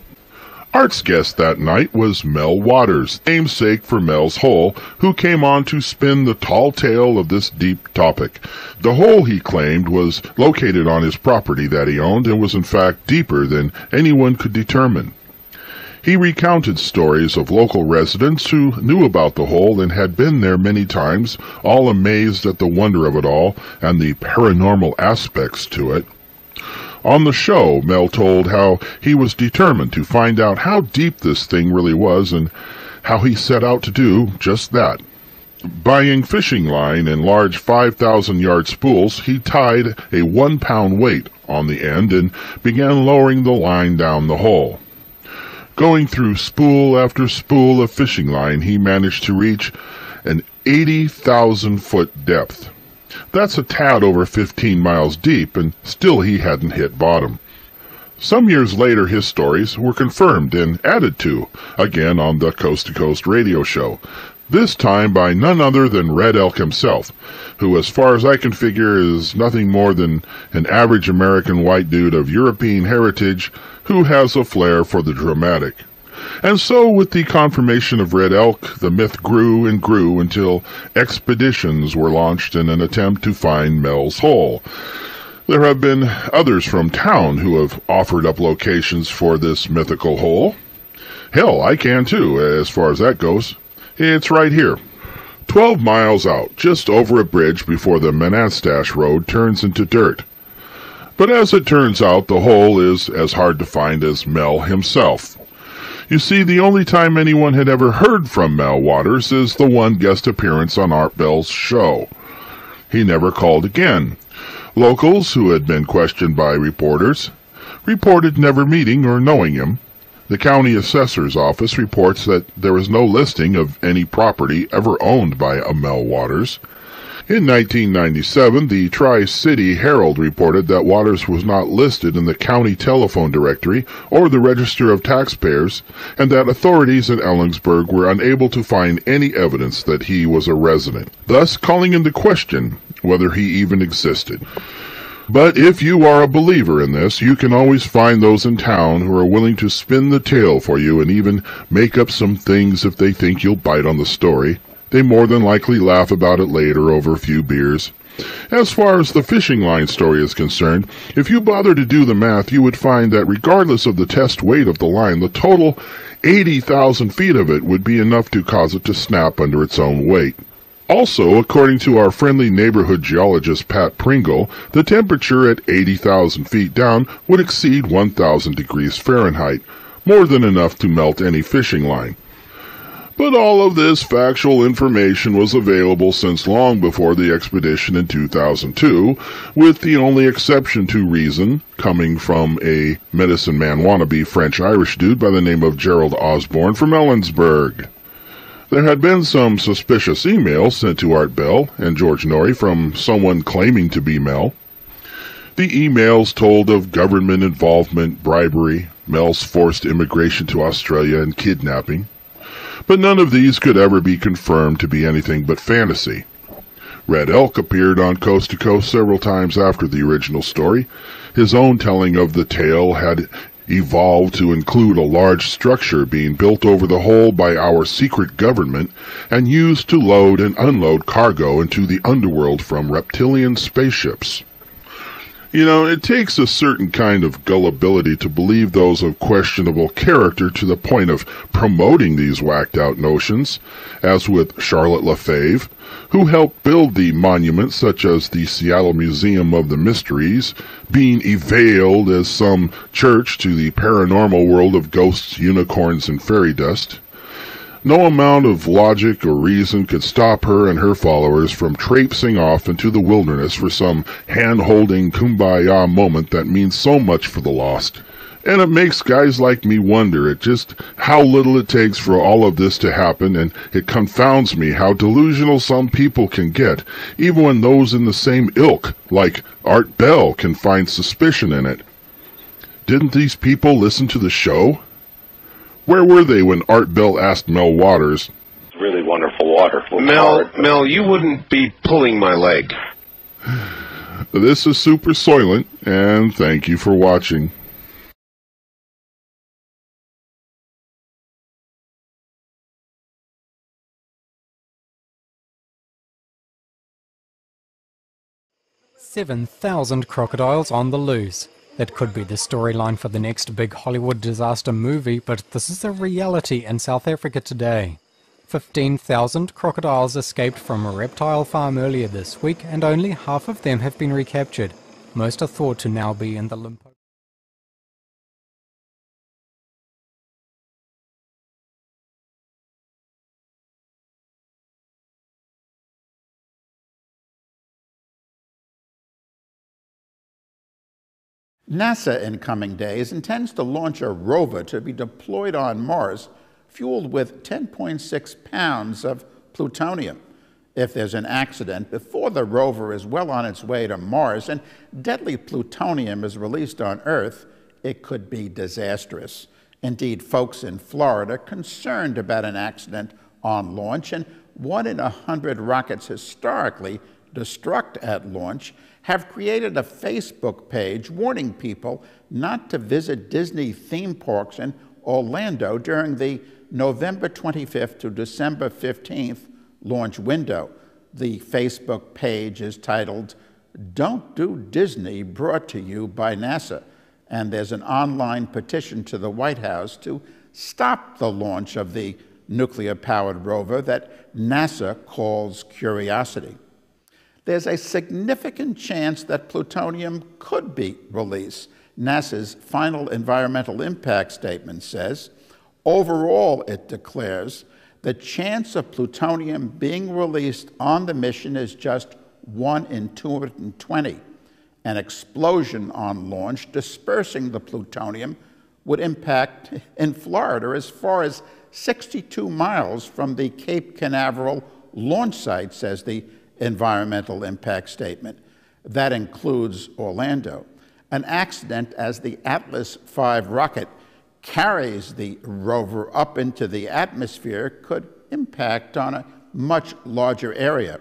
Art's guest that night was Mel Waters, namesake for Mel's Hole, who came on to spin the tall tale of this deep topic. The hole, he claimed, was located on his property that he owned and was in fact deeper than anyone could determine. He recounted stories of local residents who knew about the hole and had been there many times, all amazed at the wonder of it all and the paranormal aspects to it. On the show, Mel told how he was determined to find out how deep this thing really was and how he set out to do just that. Buying fishing line and large 5,000-yard spools, he tied a 1-pound weight on the end and began lowering the line down the hole. Going through spool after spool of fishing line, he managed to reach an 80,000-foot depth. That's a tad over 15 miles deep, and still he hadn't hit bottom. Some years later, his stories were confirmed and added to, again on the Coast to Coast radio show, this time by none other than Red Elk himself, who, as far as I can figure, is nothing more than an average American white dude of European heritage who has a flair for the dramatic. And so, with the confirmation of Red Elk, the myth grew and grew until expeditions were launched in an attempt to find Mel's Hole. There have been others from town who have offered up locations for this mythical hole. Hell, I can too, as far as that goes. It's right here. 12 miles out, just over a bridge before the Manastash Road turns into dirt. But as it turns out, the hole is as hard to find as Mel himself. You see, the only time anyone had ever heard from Mel Waters is the one guest appearance on Art Bell's show. He never called again. Locals, who had been questioned by reporters, reported never meeting or knowing him. The county assessor's office reports that there is no listing of any property ever owned by a Mel Waters. In 1997, the Tri-City Herald reported that Waters was not listed in the county telephone directory or the register of taxpayers, and that authorities in Ellensburg were unable to find any evidence that he was a resident, thus calling into question whether he even existed. But if you are a believer in this, you can always find those in town who are willing to spin the tale for you and even make up some things if they think you'll bite on the story. They more than likely laugh about it later over a few beers. As far as the fishing line story is concerned, if you bother to do the math, you would find that regardless of the test weight of the line, the total 80,000 feet of it would be enough to cause it to snap under its own weight. Also, according to our friendly neighborhood geologist Pat Pringle, the temperature at 80,000 feet down would exceed 1,000 degrees Fahrenheit, more than enough to melt any fishing line. But all of this factual information was available since long before the expedition in 2002, with the only exception to reason coming from a medicine man wannabe French-Irish dude by the name of Gerald Osborne from Ellensburg. There had been some suspicious emails sent to Art Bell and George Norrie from someone claiming to be Mel. The emails told of government involvement, bribery, Mel's forced immigration to Australia, and kidnapping. But none of these could ever be confirmed to be anything but fantasy. Red Elk appeared on Coast to Coast several times after the original story. His own telling of the tale had evolved to include a large structure being built over the hole by our secret government and used to load and unload cargo into the underworld from reptilian spaceships. You know, it takes a certain kind of gullibility to believe those of questionable character to the point of promoting these whacked-out notions, as with Charlotte Lefebvre, who helped build the monuments such as the Seattle Museum of the Mysteries, being veiled as some church to the paranormal world of ghosts, unicorns, and fairy dust. No amount of logic or reason could stop her and her followers from traipsing off into the wilderness for some hand-holding kumbaya moment that means so much for the lost. And it makes guys like me wonder at just how little it takes for all of this to happen, and it confounds me how delusional some people can get, even when those in the same ilk, like Art Bell, can find suspicion in it. Didn't these people listen to the show? Where were they when Art Bell asked Mel Waters? Really wonderful water. Mel, you wouldn't be pulling my leg. This is Super Soylent, and thank you for watching. "7,000 crocodiles on the loose." That could be the storyline for the next big Hollywood disaster movie, but this is a reality in South Africa today. 15,000 crocodiles escaped from a reptile farm earlier this week, and only half of them have been recaptured. Most are thought to now be in the Limpopo. NASA in coming days intends to launch a rover to be deployed on Mars, fueled with 10.6 pounds of plutonium. If there's an accident before the rover is well on its way to Mars and deadly plutonium is released on Earth, it could be disastrous. Indeed, folks in Florida are concerned about an accident on launch, and 1 in 100 rockets historically destruct at launch have created a Facebook page warning people not to visit Disney theme parks in Orlando during the November 25th to December 15th launch window. The Facebook page is titled, "Don't Do Disney," brought to you by NASA. And there's an online petition to the White House to stop the launch of the nuclear-powered rover that NASA calls Curiosity. There's a significant chance that plutonium could be released. NASA's final environmental impact statement says, overall, it declares, the chance of plutonium being released on the mission is just 1 in 220. An explosion on launch dispersing the plutonium would impact in Florida as far as 62 miles from the Cape Canaveral launch site, says the environmental impact statement. That includes Orlando. An accident as the Atlas V rocket carries the rover up into the atmosphere could impact on a much larger area.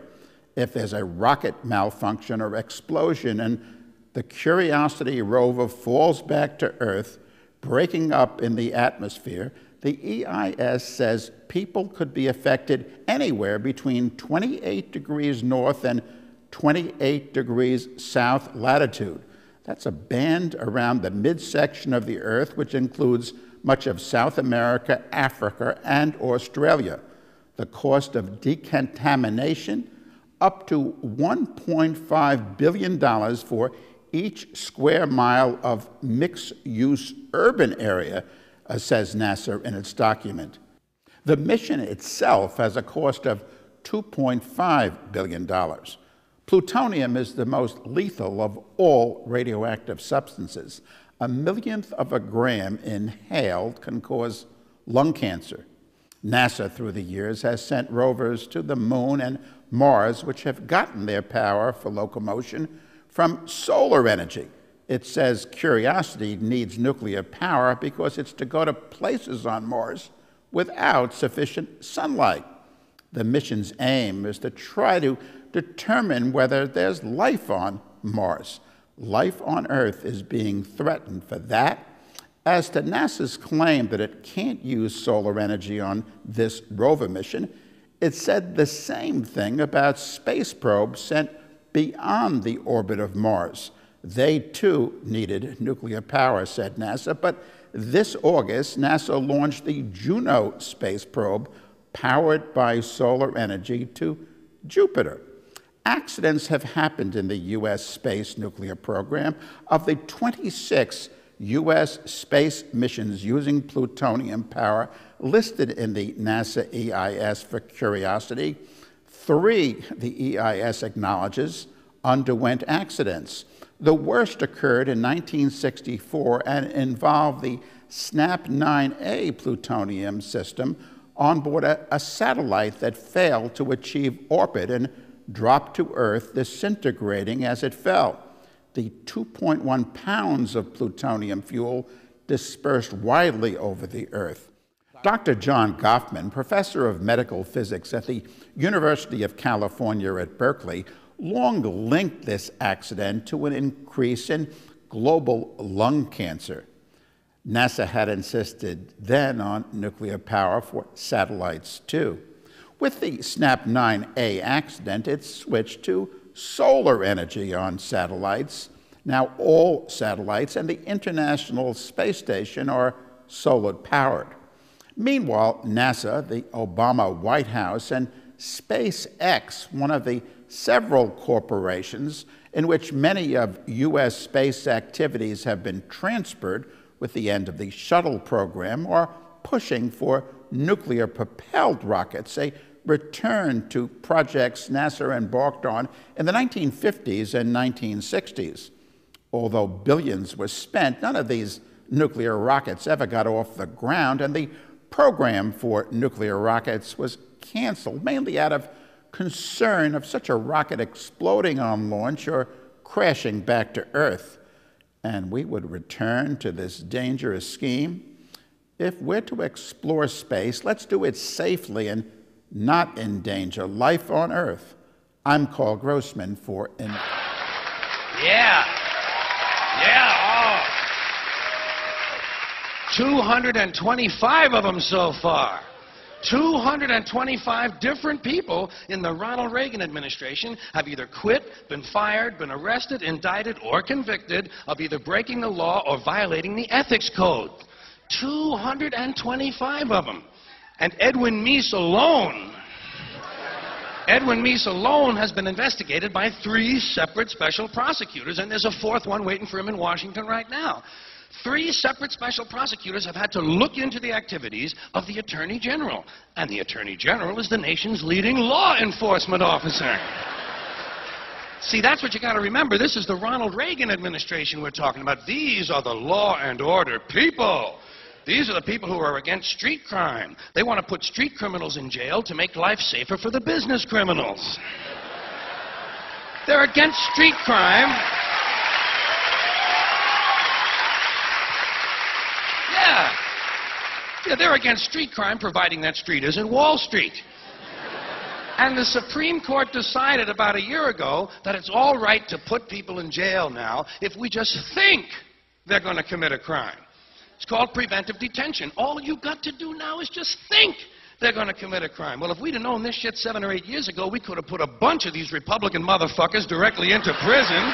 If there's a rocket malfunction or explosion and the Curiosity rover falls back to Earth, breaking up in the atmosphere, the EIS says people could be affected anywhere between 28 degrees north and 28 degrees south latitude. That's a band around the midsection of the Earth, which includes much of South America, Africa, and Australia. The cost of decontamination, up to $1.5 billion for each square mile of mixed-use urban area, says NASA in its document. The mission itself has a cost of $2.5 billion. Plutonium is the most lethal of all radioactive substances. 1/millionth of a gram inhaled can cause lung cancer. NASA, through the years, has sent rovers to the Moon and Mars, which have gotten their power for locomotion from solar energy. It says Curiosity needs nuclear power because it's to go to places on Mars without sufficient sunlight. The mission's aim is to try to determine whether there's life on Mars. Life on Earth is being threatened for that. As to NASA's claim that it can't use solar energy on this rover mission, it said the same thing about space probes sent beyond the orbit of Mars. They, too, needed nuclear power, said NASA, but this August, NASA launched the Juno space probe, powered by solar energy, to Jupiter. Accidents have happened in the U.S. space nuclear program. Of the 26 U.S. space missions using plutonium power listed in the NASA EIS for Curiosity, 3, the EIS acknowledges, underwent accidents. The worst occurred in 1964 and involved the SNAP-9A plutonium system on board a satellite that failed to achieve orbit and dropped to Earth, disintegrating as it fell. The 2.1 pounds of plutonium fuel dispersed widely over the Earth. Dr. John Goffman, professor of medical physics at the University of California at Berkeley, long linked this accident to an increase in global lung cancer. NASA had insisted then on nuclear power for satellites, too. With the SNAP-9A accident, it switched to solar energy on satellites. Now all satellites and the International Space Station are solar-powered. Meanwhile, NASA, the Obama White House, and SpaceX, one of the several corporations in which many of U.S. space activities have been transferred with the end of the shuttle program, are pushing for nuclear-propelled rockets, a return to projects NASA embarked on in the 1950s and 1960s. Although billions were spent, none of these nuclear rockets ever got off the ground, and the program for nuclear rockets was canceled, mainly out of concern of such a rocket exploding on launch or crashing back to Earth. And we would return to this dangerous scheme. If we're to explore space, let's do it safely and not endanger life on Earth. I'm Carl Grossman for Yeah, oh. 225 of them so far. 225 different people in the Ronald Reagan administration have either quit, been fired, been arrested, indicted, or convicted of either breaking the law or violating the ethics code. 225 of them. And Edwin Meese alone has been investigated by 3 separate special prosecutors, and there's a 4th one waiting for him in Washington right now. 3 separate special prosecutors have had to look into the activities of the Attorney General. And the Attorney General is the nation's leading law enforcement officer. See, that's what you got to remember. This is the Ronald Reagan administration we're talking about. These are the law and order people. These are the people who are against street crime. They want to put street criminals in jail to make life safer for the business criminals. They're against street crime. Yeah, they're against street crime, providing that street isn't Wall Street. And the Supreme Court decided about a year ago that it's all right to put people in jail now if we just think they're going to commit a crime. It's called preventive detention. All you've got to do now is just think they're going to commit a crime. Well, if we'd have known this shit 7 or 8 years ago, we could have put a bunch of these Republican motherfuckers directly into prison.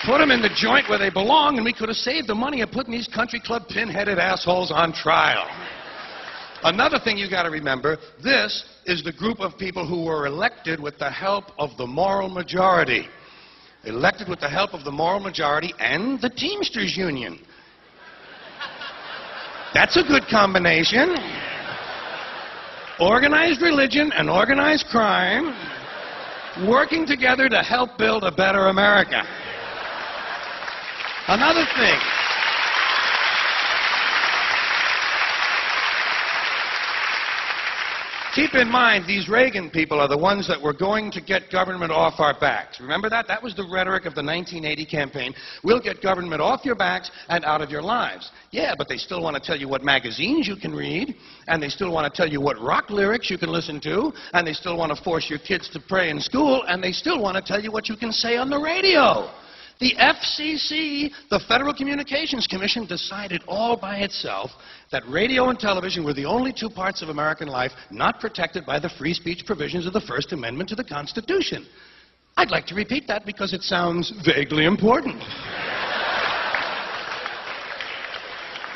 Put them in the joint where they belong, and we could have saved the money of putting these country club pin-headed assholes on trial. Another thing you got to remember, this is the group of people who were elected with the help of the moral majority. Elected with the help of the moral majority and the Teamsters Union. That's a good combination. Organized religion and organized crime working together to help build a better America. Another thing. Keep in mind, these Reagan people are the ones that were going to get government off our backs. Remember that? That was the rhetoric of the 1980 campaign. We'll get government off your backs and out of your lives. Yeah, but they still want to tell you what magazines you can read, and they still want to tell you what rock lyrics you can listen to, and they still want to force your kids to pray in school, and they still want to tell you what you can say on the radio. The FCC, the Federal Communications Commission, decided all by itself that radio and television were the only two parts of American life not protected by the free speech provisions of the First Amendment to the Constitution. I'd like to repeat that because it sounds vaguely important.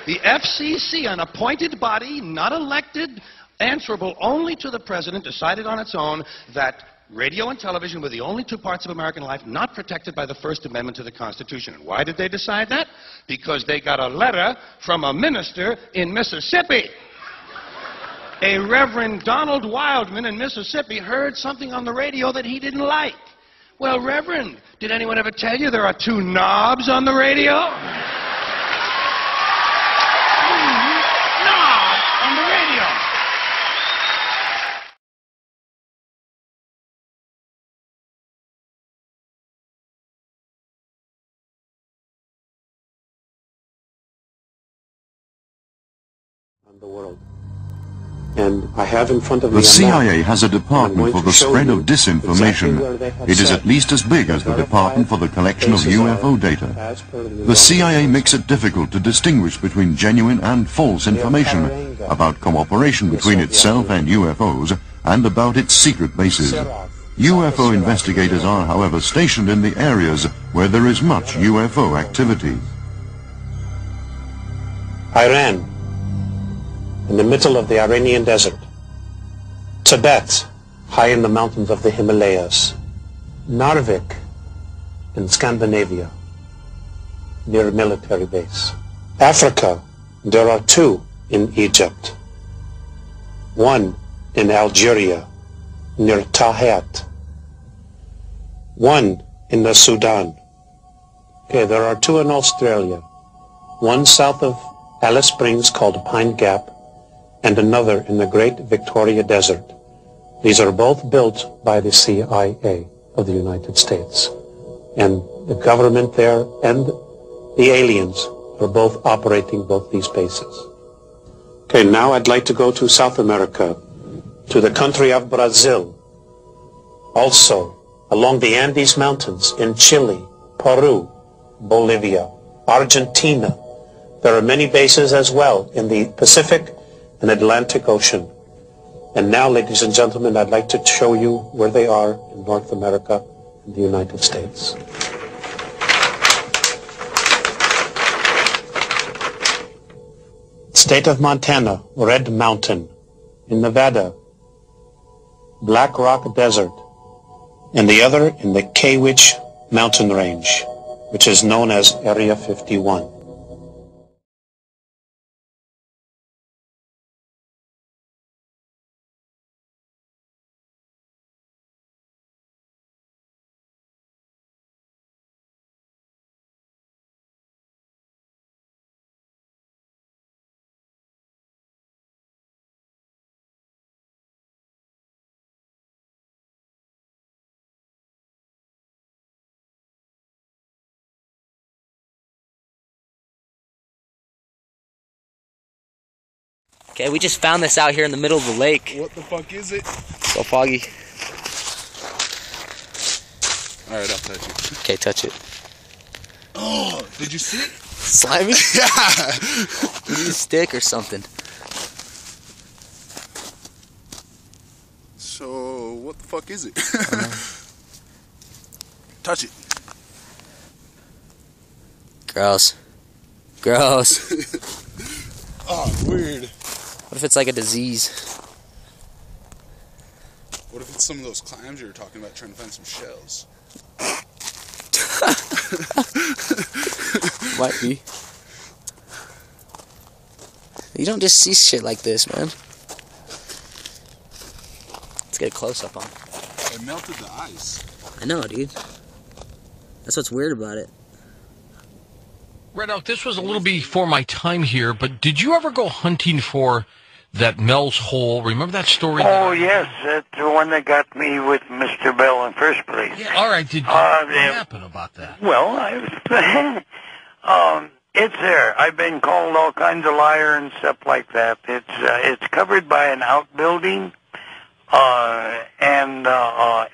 The FCC, an appointed body, not elected, answerable only to the President, decided on its own that radio and television were the only two parts of American life not protected by the First Amendment to the Constitution. And why did they decide that? Because they got a letter from a minister in Mississippi. A Reverend Donald Wildman in Mississippi heard something on the radio that he didn't like. Well, Reverend, did anyone ever tell you there are two knobs on the radio? Knobs on the radio. The world. And I have in front of me the CIA has a department for the spread of disinformation. It is at least as big as the department for the collection of UFO data. The CIA makes it difficult to distinguish between genuine and false information about cooperation between itself and UFOs and about its secret bases. UFO investigators are, however, stationed in the areas where there is much UFO activity. Iran, in the middle of the Iranian desert. Tibet, high in the mountains of the Himalayas. Narvik, in Scandinavia, near a military base. Africa, there are two in Egypt. One in Algeria, near Tahat. One in the Sudan. Okay, there are two in Australia. One south of Alice Springs called Pine Gap, and another in the Great Victoria Desert. These are both built by the CIA of the United States. And the government there and the aliens are both operating both these bases. Okay, now I'd like to go to South America, to the country of Brazil. Also, along the Andes Mountains in Chile, Peru, Bolivia, Argentina. There are many bases as well in the Pacific and Atlantic Ocean. And now, ladies and gentlemen, I'd like to show you where they are in North America and the United States. State of Montana, Red Mountain. In Nevada, Black Rock Desert. And the other in the Kawich Mountain Range, which is known as Area 51. Okay, we just found this out here in the middle of the lake. What the fuck is it? So foggy. Alright, I'll touch it. Okay, touch it. Oh, did you see it? Slimy? Yeah! You need a stick or something. So, what the fuck is it? Touch it. Gross. Gross. Oh, weird. What if it's like a disease? What if it's some of those clams you were talking about trying to find some shells? Might be. You don't just see shit like this, man. Let's get a close-up on it. It melted the ice. I know, dude. That's what's weird about it. Red Elk, this was a little before my time here, but did you ever go hunting for that Mel's Hole? Remember that story? Oh, yes. That's the one that got me with Mr. Bell in first place. Yeah, all right. Did what happened about that? Well, it's there. I've been called all kinds of liar and stuff like that. It's covered by an outbuilding, and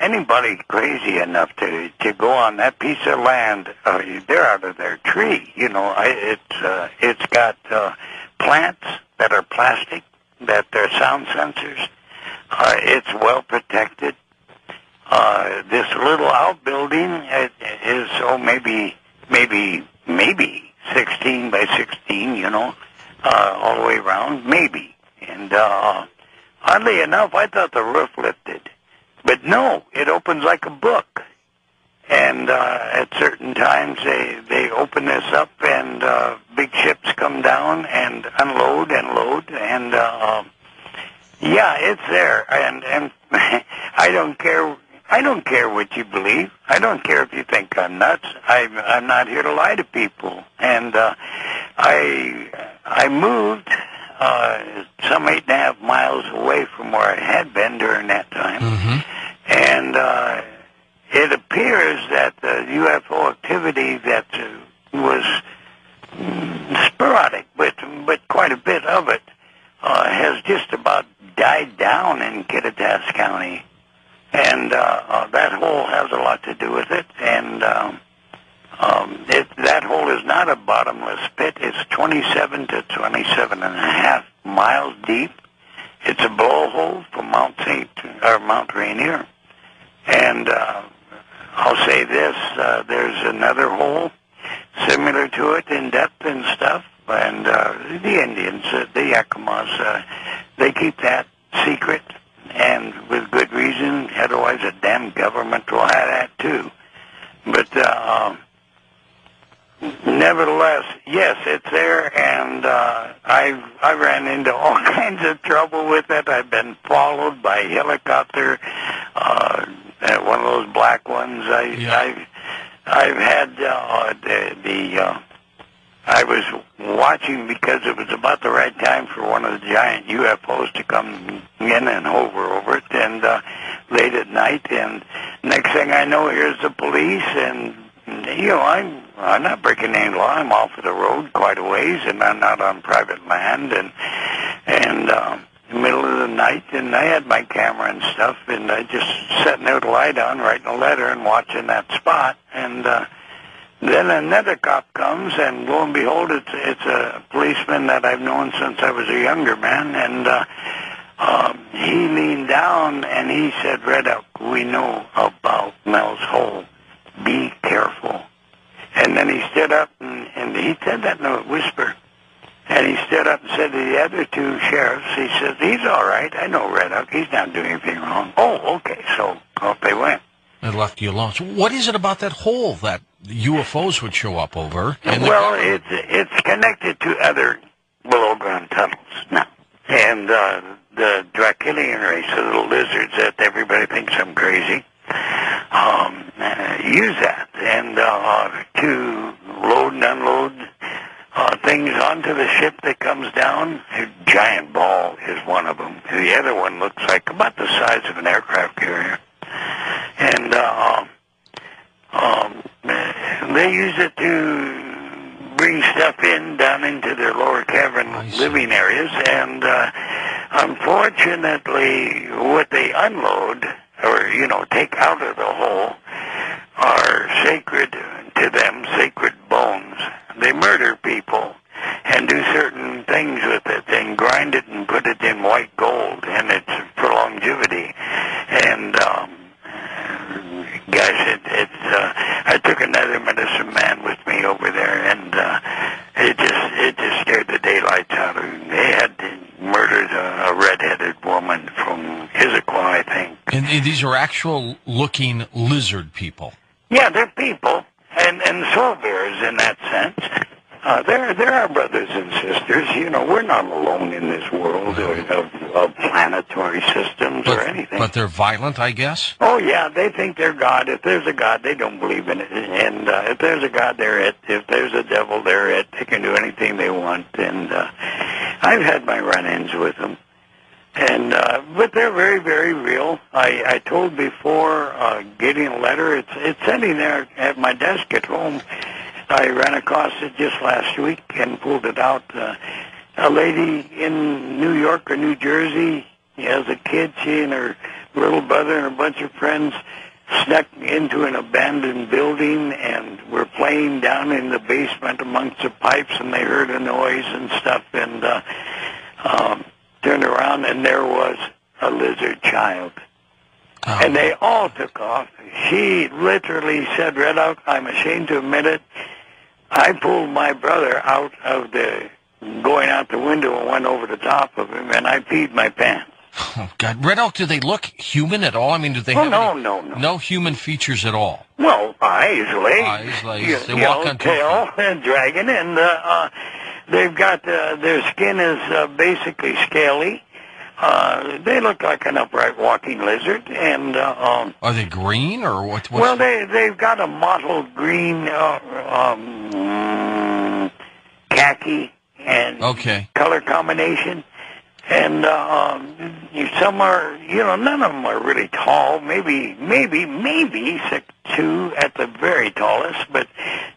anybody crazy enough to go on that piece of land, they're out of their tree. You know, it's got plants that are plastic, that they're sound sensors. It's well protected. This little outbuilding is maybe 16 by 16, you know, all the way around, maybe. And oddly enough, I thought the roof lifted. But no, it opens like a book. And at certain times, they open this up, and big ships come down and unload and load. And, yeah, it's there. And I don't care. I don't care what you believe. I don't care if you think I'm nuts. I'm not here to lie to people. And I moved some 8.5 miles away from where I had been during that time. And it appears that the UFO activity that was sporadic, but quite a bit of it, has just about died down in Kittitas County. And that hole has a lot to do with it. And that hole is not a bottomless pit. It's 27 to 27.5 miles deep. It's a blowhole from Mount Rainier. And I'll say this: there's another hole similar to it in depth and stuff. And the Indians, the Yakimas, they keep that secret. And with good reason, otherwise the damn government will have that too. But nevertheless, yes, it's there, and I ran into all kinds of trouble with it. I've been followed by a helicopter, one of those black ones. I've had I was watching because it was about the right time for one of the giant UFOs to come in and hover over it, and late at night, and next thing I know, here's the police, and you know, I'm not breaking any law. I'm off of the road quite a ways, and I'm not on private land, and in the middle of the night, and I had my camera and stuff, and I just sitting there with the light on, writing a letter and watching that spot, and then another cop comes, and lo and behold, it's a policeman that I've known since I was a younger man, and he leaned down and he said, "Red Elk, we know about Mel's Hole. Be careful." And then he stood up, and he said that in a whisper, and he stood up and said to the other two sheriffs, he says, "He's all right. I know Red Elk. He's not doing anything wrong." Oh, okay, so off they went. It left you alone. So what is it about that hole that UFOs would show up over? Well, it's connected to other below-ground tunnels now. And the Dracolian race, of the lizards that everybody thinks I'm crazy, use that and to load and unload things onto the ship that comes down. A giant ball is one of them. The other one looks like about the size of an aircraft carrier. And they use it to bring stuff down into their lower cavern living areas, and unfortunately what they unload or take out of the hole are sacred to them, sacred bones. They murder people and do certain things with it and grind it and put it in white gold, and it's for longevity. And gosh, I took another medicine man with me over there, and woman from Issaquah, I think. And these are actual looking lizard people. Yeah, they're people, and soul bears in that sense. They're our brothers and sisters. You know, we're not alone in this world of planetary systems or anything. But they're violent, I guess? Oh, yeah, they think they're God. If there's a God, they don't believe in it. And if there's a God, they're it. If there's a devil, they're it. They can do anything they want. And I've had my run-ins with them. And but they're very, very real. I told before getting a letter, it's sitting there at my desk at home. I ran across it just last week and pulled it out. A lady in New York or New Jersey, as a kid, she and her little brother and a bunch of friends snuck into an abandoned building and were playing down in the basement amongst the pipes, and they heard a noise and stuff, and turned around, and there was a lizard child. Oh. And they all took off. She literally said, "Red Oak, I'm ashamed to admit it. I pulled my brother out of going out the window and went over the top of him, and I peed my pants." Oh, God. Red Elk, do they look human at all? I mean, do they have no human features at all? Well, eyes, legs, they walk on tail, and dragon, and they've got, their skin is basically scaly. They look like an upright walking lizard, and are they green or what? Well, they've got a mottled green, khaki and color combination, and some are, none of them are really tall. Maybe 6'2" at the very tallest, but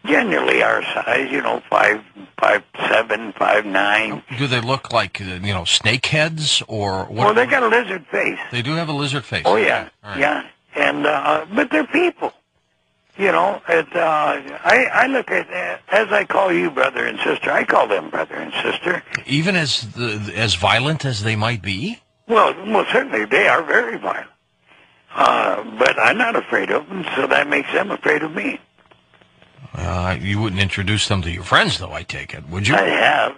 generally our size, 5'7", 5'9". Do they look like snakeheads or what? Well, they got a lizard face. They do have a lizard face. Oh yeah, right. Yeah, and but they're people. I look at, as I call you brother and sister, I call them brother and sister. Even as violent as they might be? Well, certainly they are very violent. But I'm not afraid of them, so that makes them afraid of me. You wouldn't introduce them to your friends, though, I take it, would you? I have.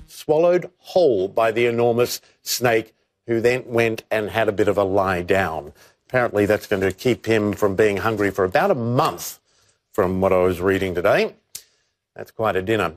Swallowed whole by the enormous snake, who then went and had a bit of a lie down. Apparently that's going to keep him from being hungry for about a month, from what I was reading today. That's quite a dinner.